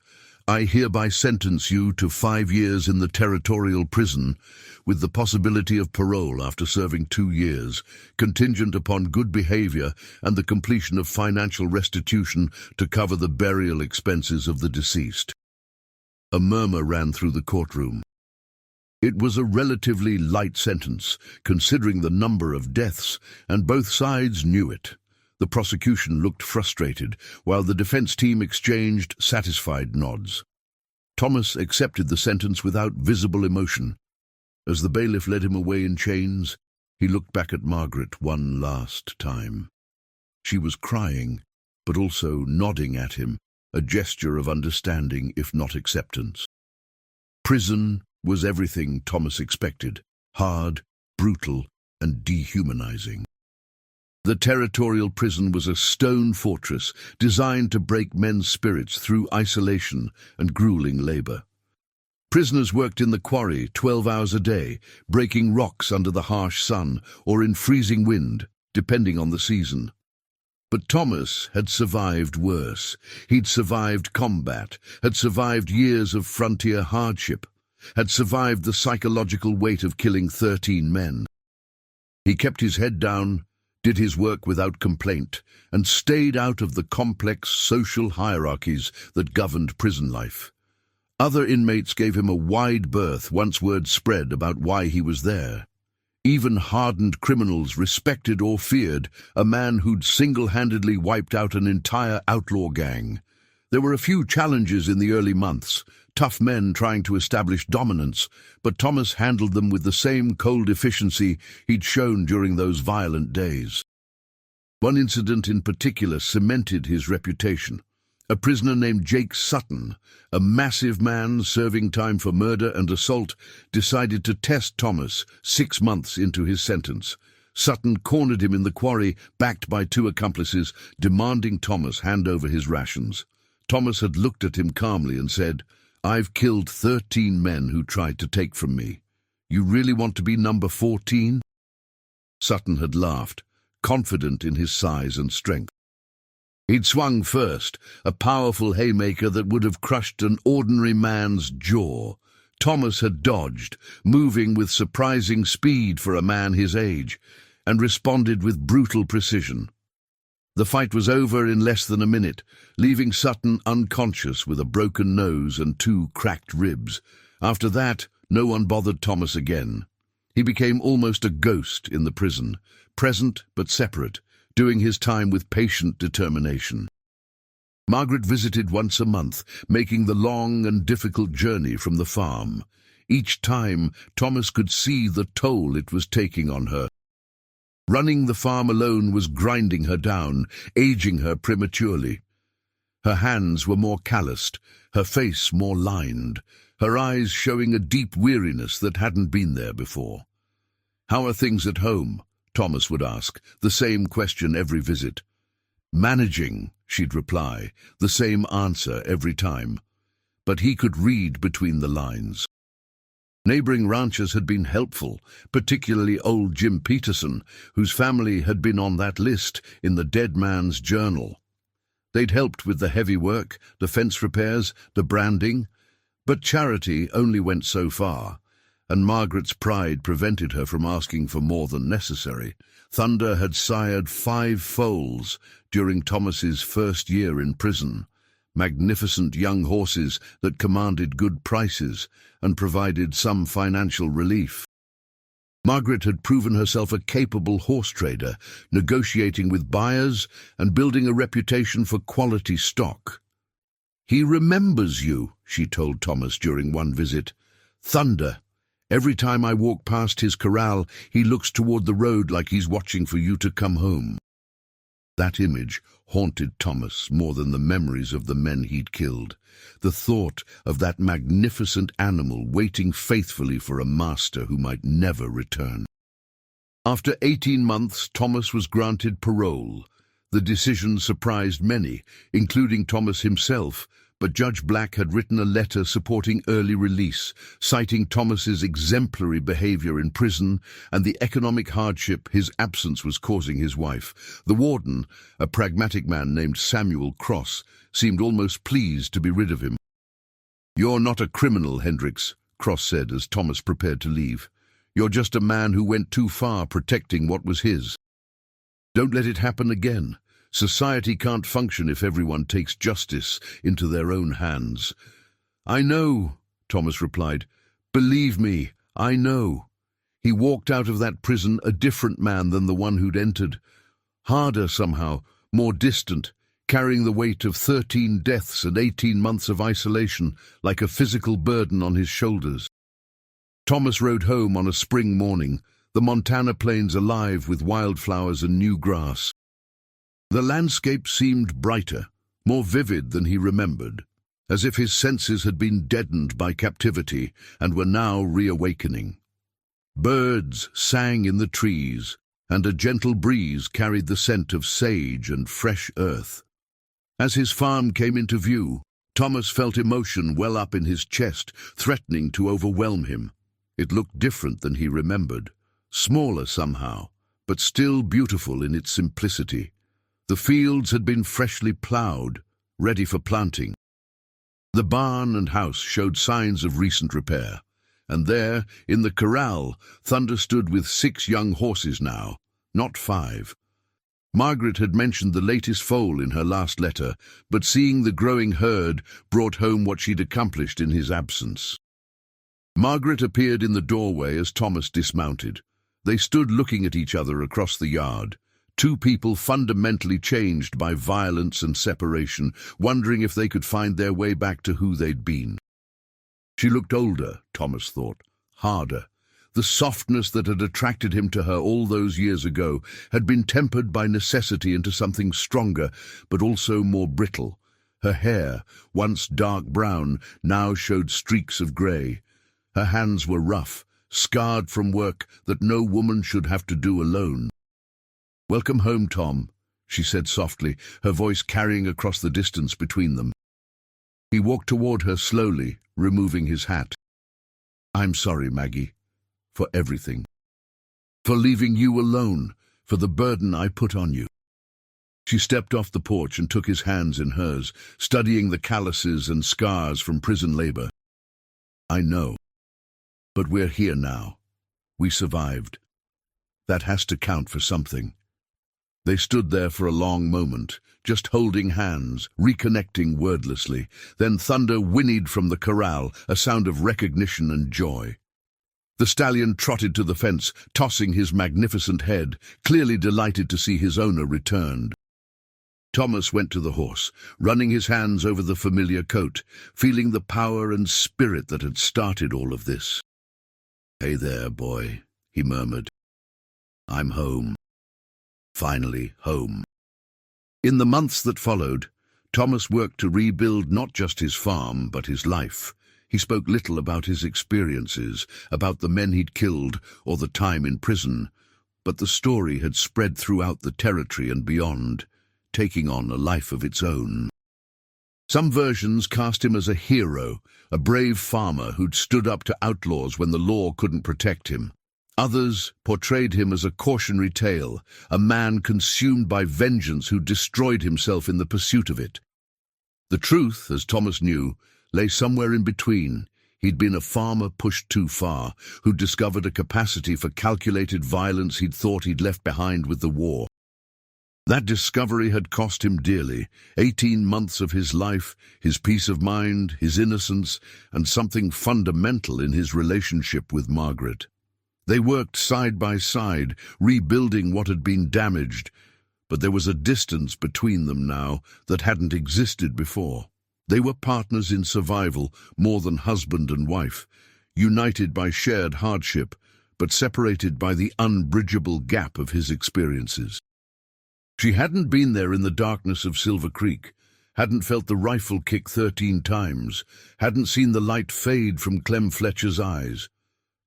I hereby sentence you to 5 years in the territorial prison, with the possibility of parole after serving 2 years, contingent upon good behavior and the completion of financial restitution to cover the burial expenses of the deceased. A murmur ran through the courtroom. It was a relatively light sentence, considering the number of deaths, and both sides knew it. The prosecution looked frustrated, while the defense team exchanged satisfied nods. Thomas accepted the sentence without visible emotion. As the bailiff led him away in chains, he looked back at Margaret one last time. She was crying, but also nodding at him, a gesture of understanding if not acceptance. Prison was everything Thomas expected: hard, brutal, and dehumanizing. The territorial prison was a stone fortress designed to break men's spirits through isolation and grueling labor. Prisoners worked in the quarry 12 hours a day, breaking rocks under the harsh sun or in freezing wind, depending on the season. But Thomas had survived worse. He'd survived combat, had survived years of frontier hardship, had survived the psychological weight of killing 13 men. He kept his head down, did his work without complaint, and stayed out of the complex social hierarchies that governed prison life. Other inmates gave him a wide berth once word spread about why he was there. Even hardened criminals respected or feared a man who'd single-handedly wiped out an entire outlaw gang. There were a few challenges in the early months, tough men trying to establish dominance, but Thomas handled them with the same cold efficiency he'd shown during those violent days. One incident in particular cemented his reputation. A prisoner named Jake Sutton, a massive man serving time for murder and assault, decided to test Thomas 6 months into his sentence. Sutton cornered him in the quarry, backed by 2 accomplices, demanding Thomas hand over his rations. Thomas had looked at him calmly and said, "I've killed 13 men who tried to take from me. You really want to be number 14? Sutton had laughed, confident in his size and strength. He'd swung first, a powerful haymaker that would have crushed an ordinary man's jaw. Thomas had dodged, moving with surprising speed for a man his age, and responded with brutal precision. The fight was over in less than a minute, leaving Sutton unconscious with a broken nose and 2 cracked ribs. After that, no one bothered Thomas again. He became almost a ghost in the prison, present but separate, doing his time with patient determination. Margaret visited once a month, making the long and difficult journey from the farm. Each time, Thomas could see the toll it was taking on her. Running the farm alone was grinding her down, aging her prematurely. Her hands were more calloused, her face more lined, her eyes showing a deep weariness that hadn't been there before. "How are things at home?" Thomas would ask, the same question every visit. "Managing," she'd reply, the same answer every time. But he could read between the lines. Neighboring ranchers had been helpful, particularly old Jim Peterson, whose family had been on that list in the dead man's journal. They'd helped with the heavy work, the fence repairs, the branding, but charity only went so far, and Margaret's pride prevented her from asking for more than necessary. Thunder had sired 5 foals during Thomas's first year in prison, magnificent young horses that commanded good prices and provided some financial relief. Margaret had proven herself a capable horse trader, negotiating with buyers and building a reputation for quality stock. "He remembers you," she told Thomas during one visit. "Thunder. Every time I walk past his corral, he looks toward the road like he's watching for you to come home." That image haunted Thomas more than the memories of the men he'd killed. The thought of that magnificent animal waiting faithfully for a master who might never return. After 18 months, Thomas was granted parole. The decision surprised many, including Thomas himself, but Judge Black had written a letter supporting early release, citing Thomas's exemplary behavior in prison and the economic hardship his absence was causing his wife. The warden, a pragmatic man named Samuel Cross, seemed almost pleased to be rid of him. "You're not a criminal, Hendricks," Cross said as Thomas prepared to leave. "You're just a man who went too far protecting what was his. Don't let it happen again. Society can't function if everyone takes justice into their own hands." "I know," Thomas replied. "Believe me, I know." He walked out of that prison a different man than the one who'd entered. Harder somehow, more distant, carrying the weight of 13 deaths and 18 months of isolation like a physical burden on his shoulders. Thomas rode home on a spring morning, the Montana plains alive with wildflowers and new grass. The landscape seemed brighter, more vivid than he remembered, as if his senses had been deadened by captivity and were now reawakening. Birds sang in the trees, and a gentle breeze carried the scent of sage and fresh earth. As his farm came into view, Thomas felt emotion well up in his chest, threatening to overwhelm him. It looked different than he remembered, smaller somehow, but still beautiful in its simplicity. The fields had been freshly ploughed, ready for planting. The barn and house showed signs of recent repair, and there, in the corral, Thunder stood with 6 young horses now, not 5. Margaret had mentioned the latest foal in her last letter, but seeing the growing herd brought home what she'd accomplished in his absence. Margaret appeared in the doorway as Thomas dismounted. They stood looking at each other across the yard, 2 people fundamentally changed by violence and separation, wondering if they could find their way back to who they'd been. She looked older, Thomas thought, harder. The softness that had attracted him to her all those years ago had been tempered by necessity into something stronger, but also more brittle. Her hair, once dark brown, now showed streaks of grey. Her hands were rough, scarred from work that no woman should have to do alone. "Welcome home, Tom," she said softly, her voice carrying across the distance between them. He walked toward her slowly, removing his hat. "I'm sorry, Maggie, for everything. For leaving you alone, for the burden I put on you." She stepped off the porch and took his hands in hers, studying the calluses and scars from prison labor. "I know. But we're here now. We survived. That has to count for something." They stood there for a long moment, just holding hands, reconnecting wordlessly. Then Thunder whinnied from the corral, a sound of recognition and joy. The stallion trotted to the fence, tossing his magnificent head, clearly delighted to see his owner returned. Thomas went to the horse, running his hands over the familiar coat, feeling the power and spirit that had started all of this. "Hey there, boy," he murmured. "I'm home. Finally home." In the months that followed, Thomas worked to rebuild not just his farm, but his life. He spoke little about his experiences, about the men he'd killed, or the time in prison, but the story had spread throughout the territory and beyond, taking on a life of its own. Some versions cast him as a hero, a brave farmer who'd stood up to outlaws when the law couldn't protect him. Others portrayed him as a cautionary tale, a man consumed by vengeance who destroyed himself in the pursuit of it. The truth, as Thomas knew, lay somewhere in between. He'd been a farmer pushed too far, who'd discovered a capacity for calculated violence he'd thought he'd left behind with the war. That discovery had cost him dearly, 18 months of his life, his peace of mind, his innocence, and something fundamental in his relationship with Margaret. They worked side by side, rebuilding what had been damaged, but there was a distance between them now that hadn't existed before. They were partners in survival, more than husband and wife, united by shared hardship, but separated by the unbridgeable gap of his experiences. She hadn't been there in the darkness of Silver Creek, hadn't felt the rifle kick 13 times, hadn't seen the light fade from Clem Fletcher's eyes.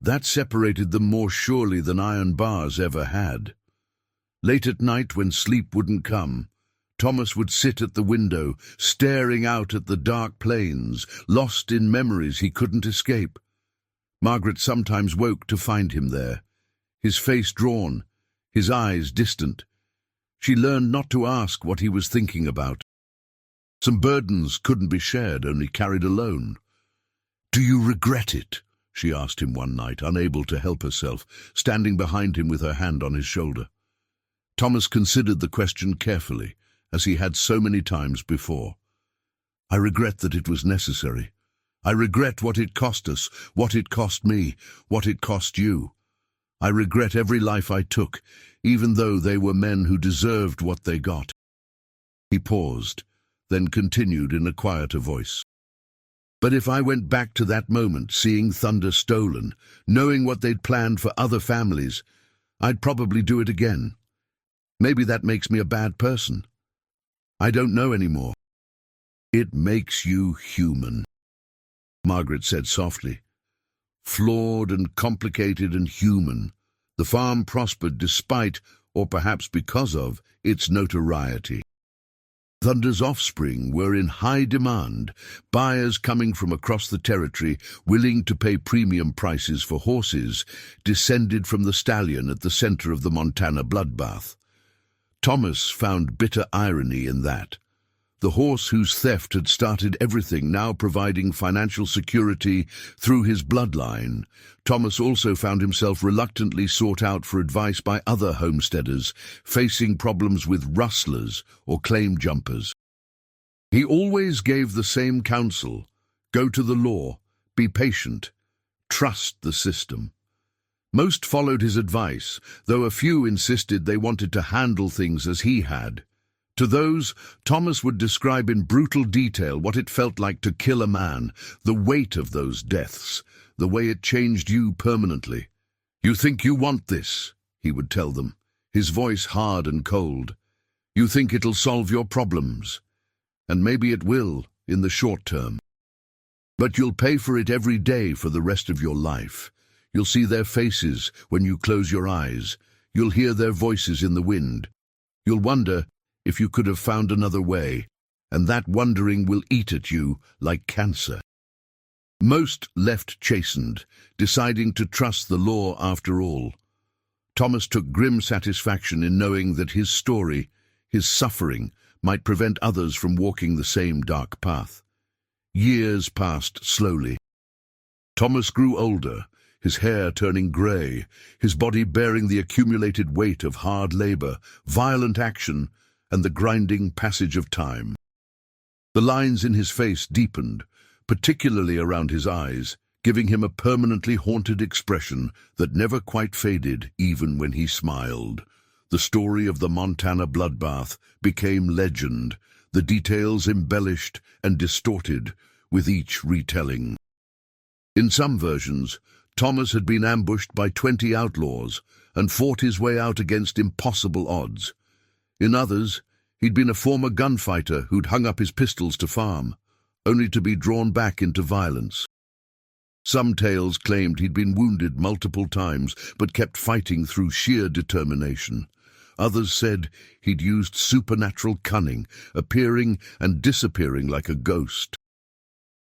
That separated them more surely than iron bars ever had. Late at night, when sleep wouldn't come, Thomas would sit at the window, staring out at the dark plains, lost in memories he couldn't escape. Margaret sometimes woke to find him there, his face drawn, his eyes distant. She learned not to ask what he was thinking about. Some burdens couldn't be shared, only carried alone. "Do you regret it?" she asked him one night, unable to help herself, standing behind him with her hand on his shoulder. Thomas considered the question carefully, as he had so many times before. "I regret that it was necessary. I regret what it cost us, what it cost me, what it cost you. I regret every life I took, even though they were men who deserved what they got." He paused, then continued in a quieter voice. "But if I went back to that moment, seeing Thunder stolen, knowing what they'd planned for other families, I'd probably do it again. Maybe that makes me a bad person. I don't know anymore." "It makes you human," Margaret said softly. "Flawed and complicated and human, the farm prospered despite, or perhaps because of, its notoriety. Thunder's offspring were in high demand, buyers coming from across the territory willing to pay premium prices for horses descended from the stallion at the center of the Montana bloodbath. Thomas found bitter irony in that. The horse whose theft had started everything now providing financial security through his bloodline. Thomas also found himself reluctantly sought out for advice by other homesteaders facing problems with rustlers or claim jumpers. He always gave the same counsel: go to the law, be patient, trust the system. Most followed his advice, though a few insisted they wanted to handle things as he had. To those, Thomas would describe in brutal detail what it felt like to kill a man, the weight of those deaths, the way it changed you permanently. "You think you want this," he would tell them, his voice hard and cold. "You think it'll solve your problems. And maybe it will, in the short term. But you'll pay for it every day for the rest of your life. You'll see their faces when you close your eyes. You'll hear their voices in the wind. You'll wonder if you could have found another way, and that wondering will eat at you like cancer." Most left chastened, deciding to trust the law after all. Thomas took grim satisfaction in knowing that his story, his suffering, might prevent others from walking the same dark path. Years passed slowly. Thomas grew older, his hair turning grey, his body bearing the accumulated weight of hard labor, violent action, and the grinding passage of time. The lines in his face deepened, particularly around his eyes, giving him a permanently haunted expression that never quite faded even when he smiled. The story of the Montana bloodbath became legend, the details embellished and distorted with each retelling. In some versions, Thomas had been ambushed by 20 outlaws and fought his way out against impossible odds. In others, he'd been a former gunfighter who'd hung up his pistols to farm, only to be drawn back into violence. Some tales claimed he'd been wounded multiple times, but kept fighting through sheer determination. Others said he'd used supernatural cunning, appearing and disappearing like a ghost.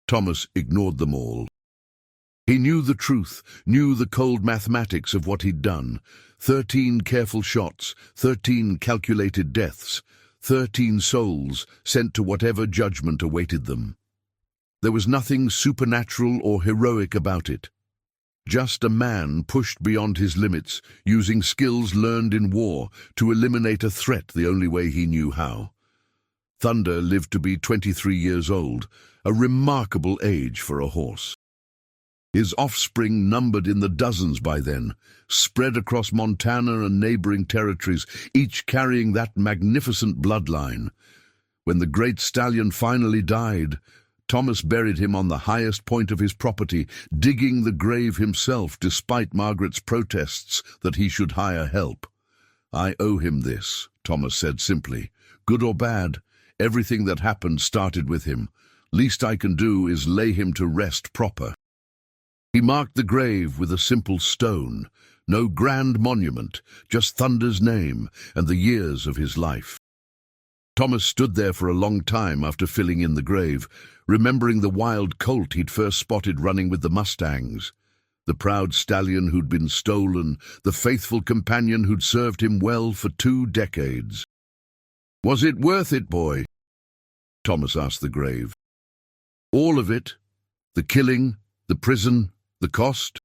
Thomas ignored them all. He knew the truth, knew the cold mathematics of what he'd done. 13 careful shots, 13 calculated deaths, 13 souls sent to whatever judgment awaited them. There was nothing supernatural or heroic about it. Just a man pushed beyond his limits, using skills learned in war to eliminate a threat the only way he knew how. Thunder lived to be 23 years old, a remarkable age for a horse. His offspring numbered in the dozens by then, spread across Montana and neighboring territories, each carrying that magnificent bloodline. When the great stallion finally died, Thomas buried him on the highest point of his property, digging the grave himself despite Margaret's protests that he should hire help. "I owe him this," Thomas said simply. "Good or bad, everything that happened started with him. Least I can do is lay him to rest proper." He marked the grave with a simple stone, no grand monument, just Thunder's name and the years of his life. Thomas stood there for a long time after filling in the grave, remembering the wild colt he'd first spotted running with the Mustangs, the proud stallion who'd been stolen, the faithful companion who'd served him well for 2 decades. "Was it worth it, boy?" Thomas asked the grave. "All of it. The killing, The prison, the cost?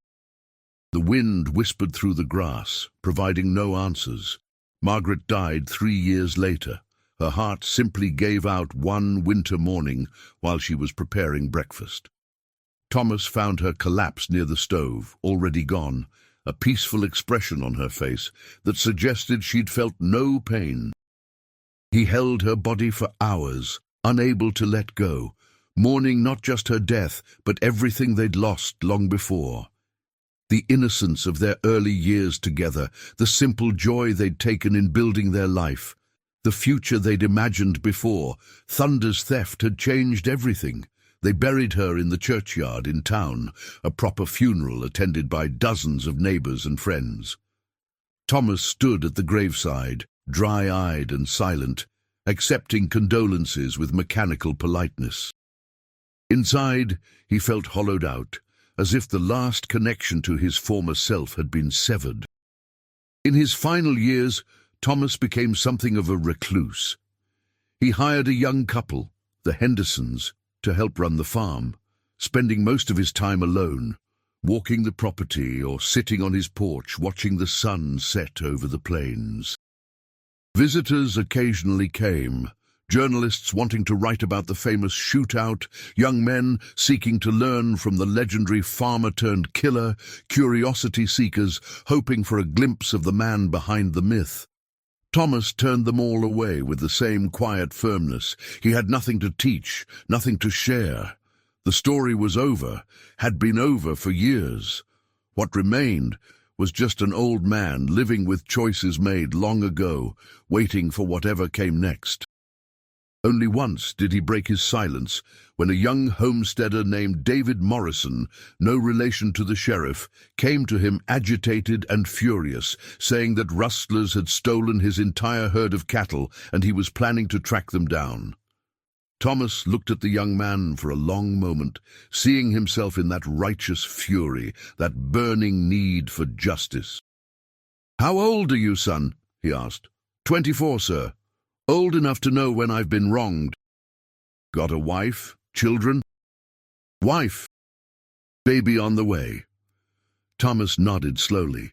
The wind whispered through the grass, providing no answers. Margaret died 3 years later. Her heart simply gave out one winter morning while she was preparing breakfast. Thomas found her collapsed near the stove, already gone, a peaceful expression on her face that suggested she'd felt no pain. He held her body for hours, unable to let go, mourning not just her death, but everything they'd lost long before. The innocence of their early years together, the simple joy they'd taken in building their life, the future they'd imagined before. Thunder's theft had changed everything. They buried her in the churchyard in town, a proper funeral attended by dozens of neighbors and friends. Thomas stood at the graveside, dry-eyed and silent, accepting condolences with mechanical politeness. Inside, he felt hollowed out, as if the last connection to his former self had been severed. In his final years, Thomas became something of a recluse. He hired a young couple, the Hendersons, to help run the farm, spending most of his time alone, walking the property or sitting on his porch watching the sun set over the plains. Visitors occasionally came, journalists wanting to write about the famous shootout, young men seeking to learn from the legendary farmer-turned-killer, curiosity seekers hoping for a glimpse of the man behind the myth. Thomas turned them all away with the same quiet firmness. He had nothing to teach, nothing to share. The story was over, had been over for years. What remained was just an old man living with choices made long ago, waiting for whatever came next. Only once did he break his silence, when a young homesteader named David Morrison, no relation to the sheriff, came to him agitated and furious, saying that rustlers had stolen his entire herd of cattle and he was planning to track them down. Thomas looked at the young man for a long moment, seeing himself in that righteous fury, that burning need for justice. "How old are you, son?" he asked. 24, sir. Old enough to know when I've been wronged." "Got a wife? Children?" "Wife. Baby on the way." Thomas nodded slowly.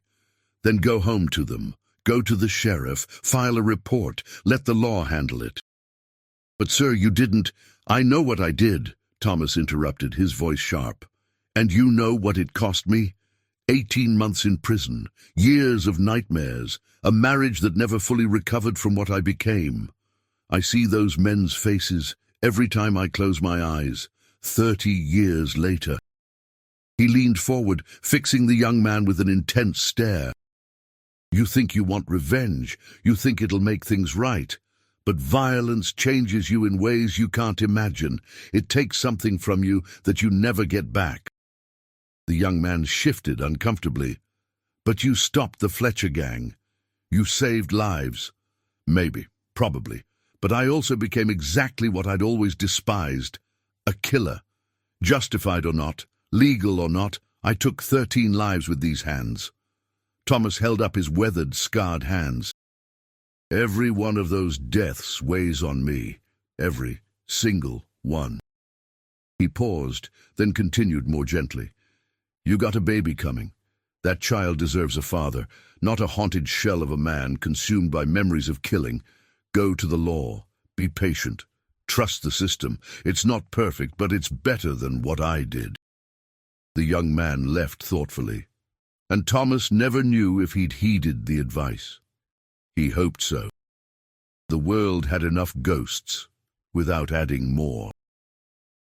"Then go home to them. Go to the sheriff, file a report, let the law handle it." "But sir, you didn't—" "I know what I did," Thomas interrupted, his voice sharp. "And you know what it cost me? 18 months in prison, years of nightmares, a marriage that never fully recovered from what I became. I see those men's faces every time I close my eyes, 30 years later." He leaned forward, fixing the young man with an intense stare. "You think you want revenge, you think it'll make things right. But violence changes you in ways you can't imagine. It takes something from you that you never get back." The young man shifted uncomfortably. "But you stopped the Fletcher gang. You saved lives." "Maybe, probably. But I also became exactly what I'd always despised, a killer. Justified or not, legal or not, I took 13 lives with these hands." Thomas held up his weathered, scarred hands. "Every one of those deaths weighs on me. Every single one." He paused, then continued more gently. "You got a baby coming. That child deserves a father, not a haunted shell of a man consumed by memories of killing. Go to the law. Be patient. Trust the system. It's not perfect, but it's better than what I did." The young man left thoughtfully, and Thomas never knew if he'd heeded the advice. He hoped so. The world had enough ghosts, without adding more.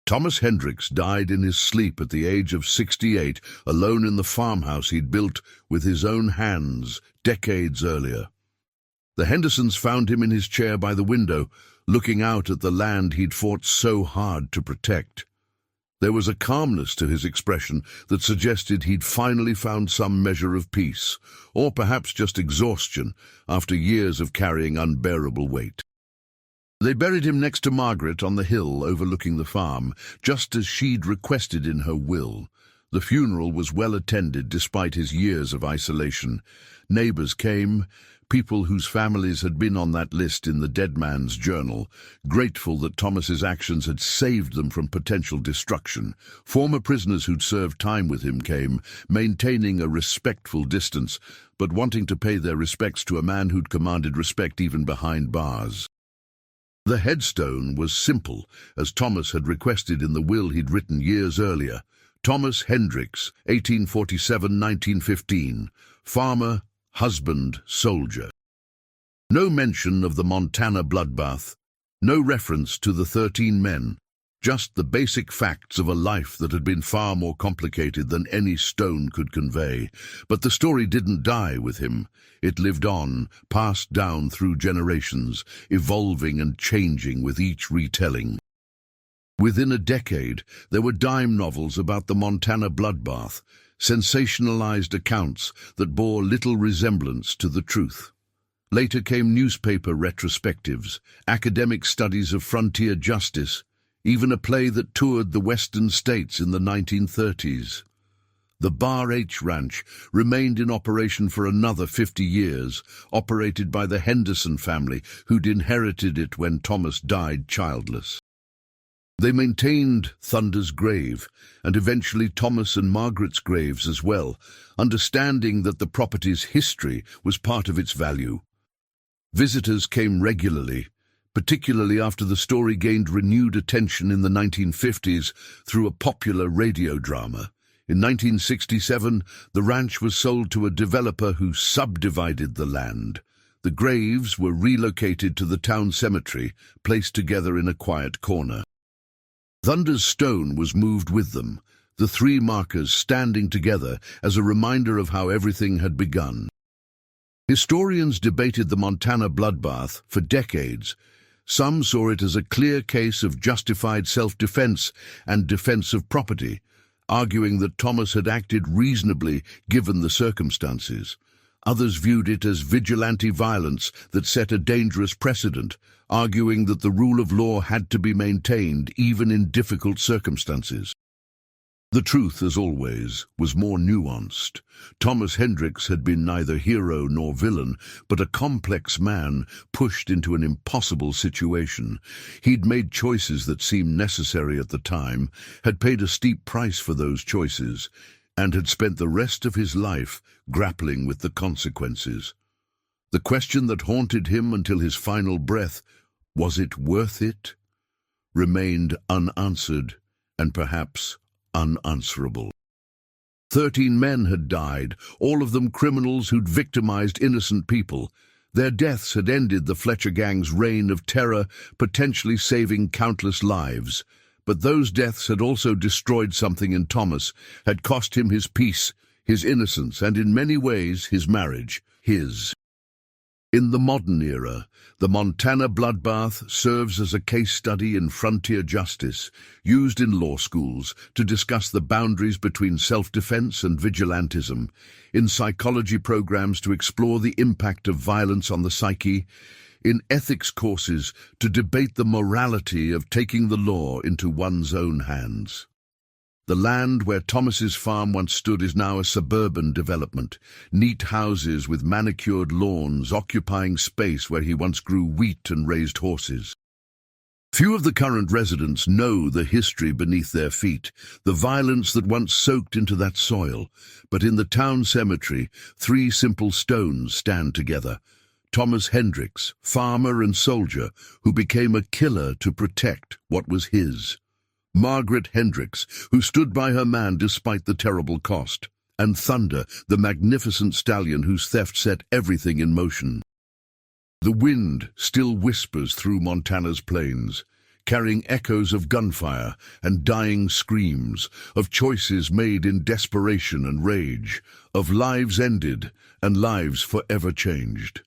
Thomas Hendricks died in his sleep at the age of 68, alone in the farmhouse he'd built with his own hands decades earlier. The Hendersons found him in his chair by the window, looking out at the land he'd fought so hard to protect. There was a calmness to his expression that suggested he'd finally found some measure of peace, or perhaps just exhaustion after years of carrying unbearable weight. They buried him next to Margaret on the hill overlooking the farm, just as she'd requested in her will. The funeral was well attended despite his years of isolation. Neighbors came, people whose families had been on that list in the dead man's journal, grateful that Thomas's actions had saved them from potential destruction. Former prisoners who'd served time with him came, maintaining a respectful distance, but wanting to pay their respects to a man who'd commanded respect even behind bars. The headstone was simple, as Thomas had requested in the will he'd written years earlier. Thomas Hendricks, 1847–1915, farmer, husband, soldier. No mention of the Montana bloodbath, no reference to the 13 men, just the basic facts of a life that had been far more complicated than any stone could convey. But the story didn't die with him. It lived on, passed down through generations, evolving and changing with each retelling. Within a decade, there were dime novels about the Montana bloodbath, sensationalized accounts that bore little resemblance to the truth. Later came newspaper retrospectives, academic studies of frontier justice, even a play that toured the western states in the 1930s. The Bar H Ranch remained in operation for another 50 years, operated by the Henderson family, who'd inherited it when Thomas died childless. They maintained Thunder's grave, and eventually Thomas and Margaret's graves as well, understanding that the property's history was part of its value. Visitors came regularly, particularly after the story gained renewed attention in the 1950s through a popular radio drama. In 1967, the ranch was sold to a developer who subdivided the land. The graves were relocated to the town cemetery, placed together in a quiet corner. Thunder's stone was moved with them, the three markers standing together as a reminder of how everything had begun. Historians debated the Montana bloodbath for decades. Some saw it as a clear case of justified self-defense and defense of property, arguing that Thomas had acted reasonably given the circumstances. Others viewed it as vigilante violence that set a dangerous precedent, arguing that the rule of law had to be maintained even in difficult circumstances. The truth, as always, was more nuanced. Thomas Hendricks had been neither hero nor villain, but a complex man pushed into an impossible situation. He'd made choices that seemed necessary at the time, had paid a steep price for those choices, and had spent the rest of his life grappling with the consequences. The question that haunted him until his final breath, was it worth it, remained unanswered and perhaps unanswerable. 13 men had died, all of them criminals who'd victimized innocent people. Their deaths had ended the Fletcher gang's reign of terror, potentially saving countless lives. But those deaths had also destroyed something in Thomas, had cost him his peace, his innocence, and in many ways his marriage, his. In the modern era, the Montana bloodbath serves as a case study in frontier justice, used in law schools to discuss the boundaries between self-defense and vigilantism, in psychology programs to explore the impact of violence on the psyche, in ethics courses to debate the morality of taking the law into one's own hands. The land where Thomas's farm once stood is now a suburban development, neat houses with manicured lawns occupying space where he once grew wheat and raised horses. Few of the current residents know the history beneath their feet, the violence that once soaked into that soil, but in the town cemetery, 3 simple stones stand together. Thomas Hendricks, farmer and soldier, who became a killer to protect what was his. Margaret Hendricks, who stood by her man despite the terrible cost, and Thunder, the magnificent stallion whose theft set everything in motion. The wind still whispers through Montana's plains, carrying echoes of gunfire and dying screams, of choices made in desperation and rage, of lives ended and lives forever changed.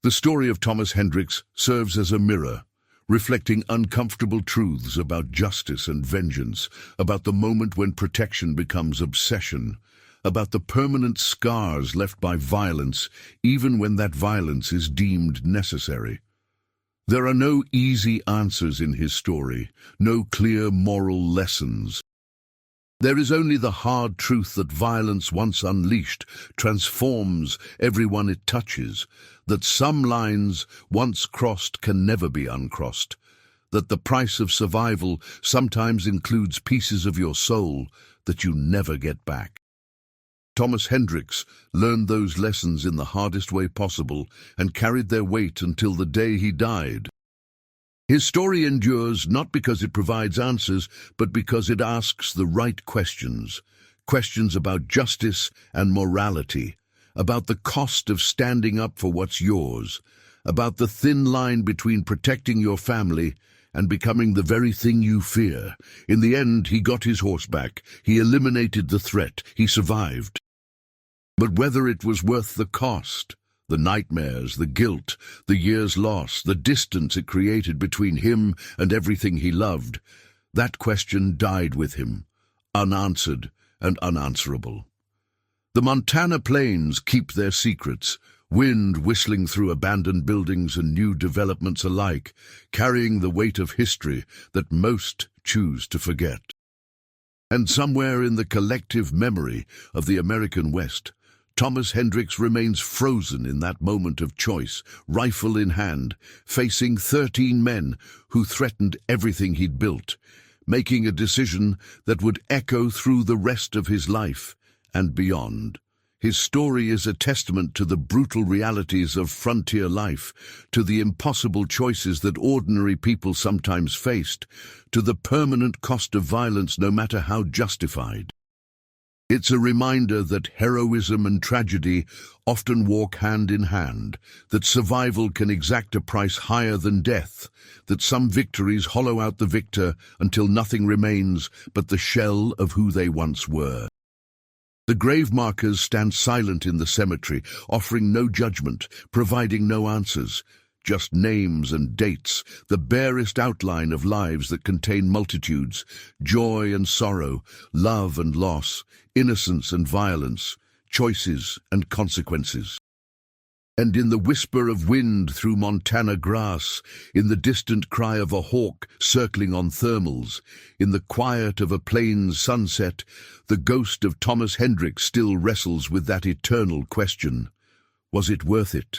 The story of Thomas Hendricks serves as a mirror, reflecting uncomfortable truths about justice and vengeance, about the moment when protection becomes obsession, about the permanent scars left by violence, even when that violence is deemed necessary. There are no easy answers in his story, no clear moral lessons. There is only the hard truth that violence once unleashed transforms everyone it touches, that some lines once crossed can never be uncrossed, that the price of survival sometimes includes pieces of your soul that you never get back. Thomas Hendricks learned those lessons in the hardest way possible and carried their weight until the day he died. His story endures not because it provides answers, but because it asks the right questions. Questions about justice and morality, about the cost of standing up for what's yours, about the thin line between protecting your family and becoming the very thing you fear. In the end, he got his horse back. He eliminated the threat. He survived. But whether it was worth the cost, the nightmares, the guilt, the years lost, the distance it created between him and everything he loved, that question died with him, unanswered and unanswerable. The Montana plains keep their secrets, wind whistling through abandoned buildings and new developments alike, carrying the weight of history that most choose to forget. And somewhere in the collective memory of the American West, Thomas Hendricks remains frozen in that moment of choice, rifle in hand, facing 13 men who threatened everything he'd built, making a decision that would echo through the rest of his life and beyond. His story is a testament to the brutal realities of frontier life, to the impossible choices that ordinary people sometimes faced, to the permanent cost of violence no matter how justified. It's a reminder that heroism and tragedy often walk hand in hand, that survival can exact a price higher than death, that some victories hollow out the victor until nothing remains but the shell of who they once were. The grave markers stand silent in the cemetery, offering no judgment, providing no answers, just names and dates, the barest outline of lives that contain multitudes, joy and sorrow, love and loss, innocence and violence, choices and consequences. And in the whisper of wind through Montana grass, in the distant cry of a hawk circling on thermals, in the quiet of a plains sunset, the ghost of Thomas Hendricks still wrestles with that eternal question: was it worth it?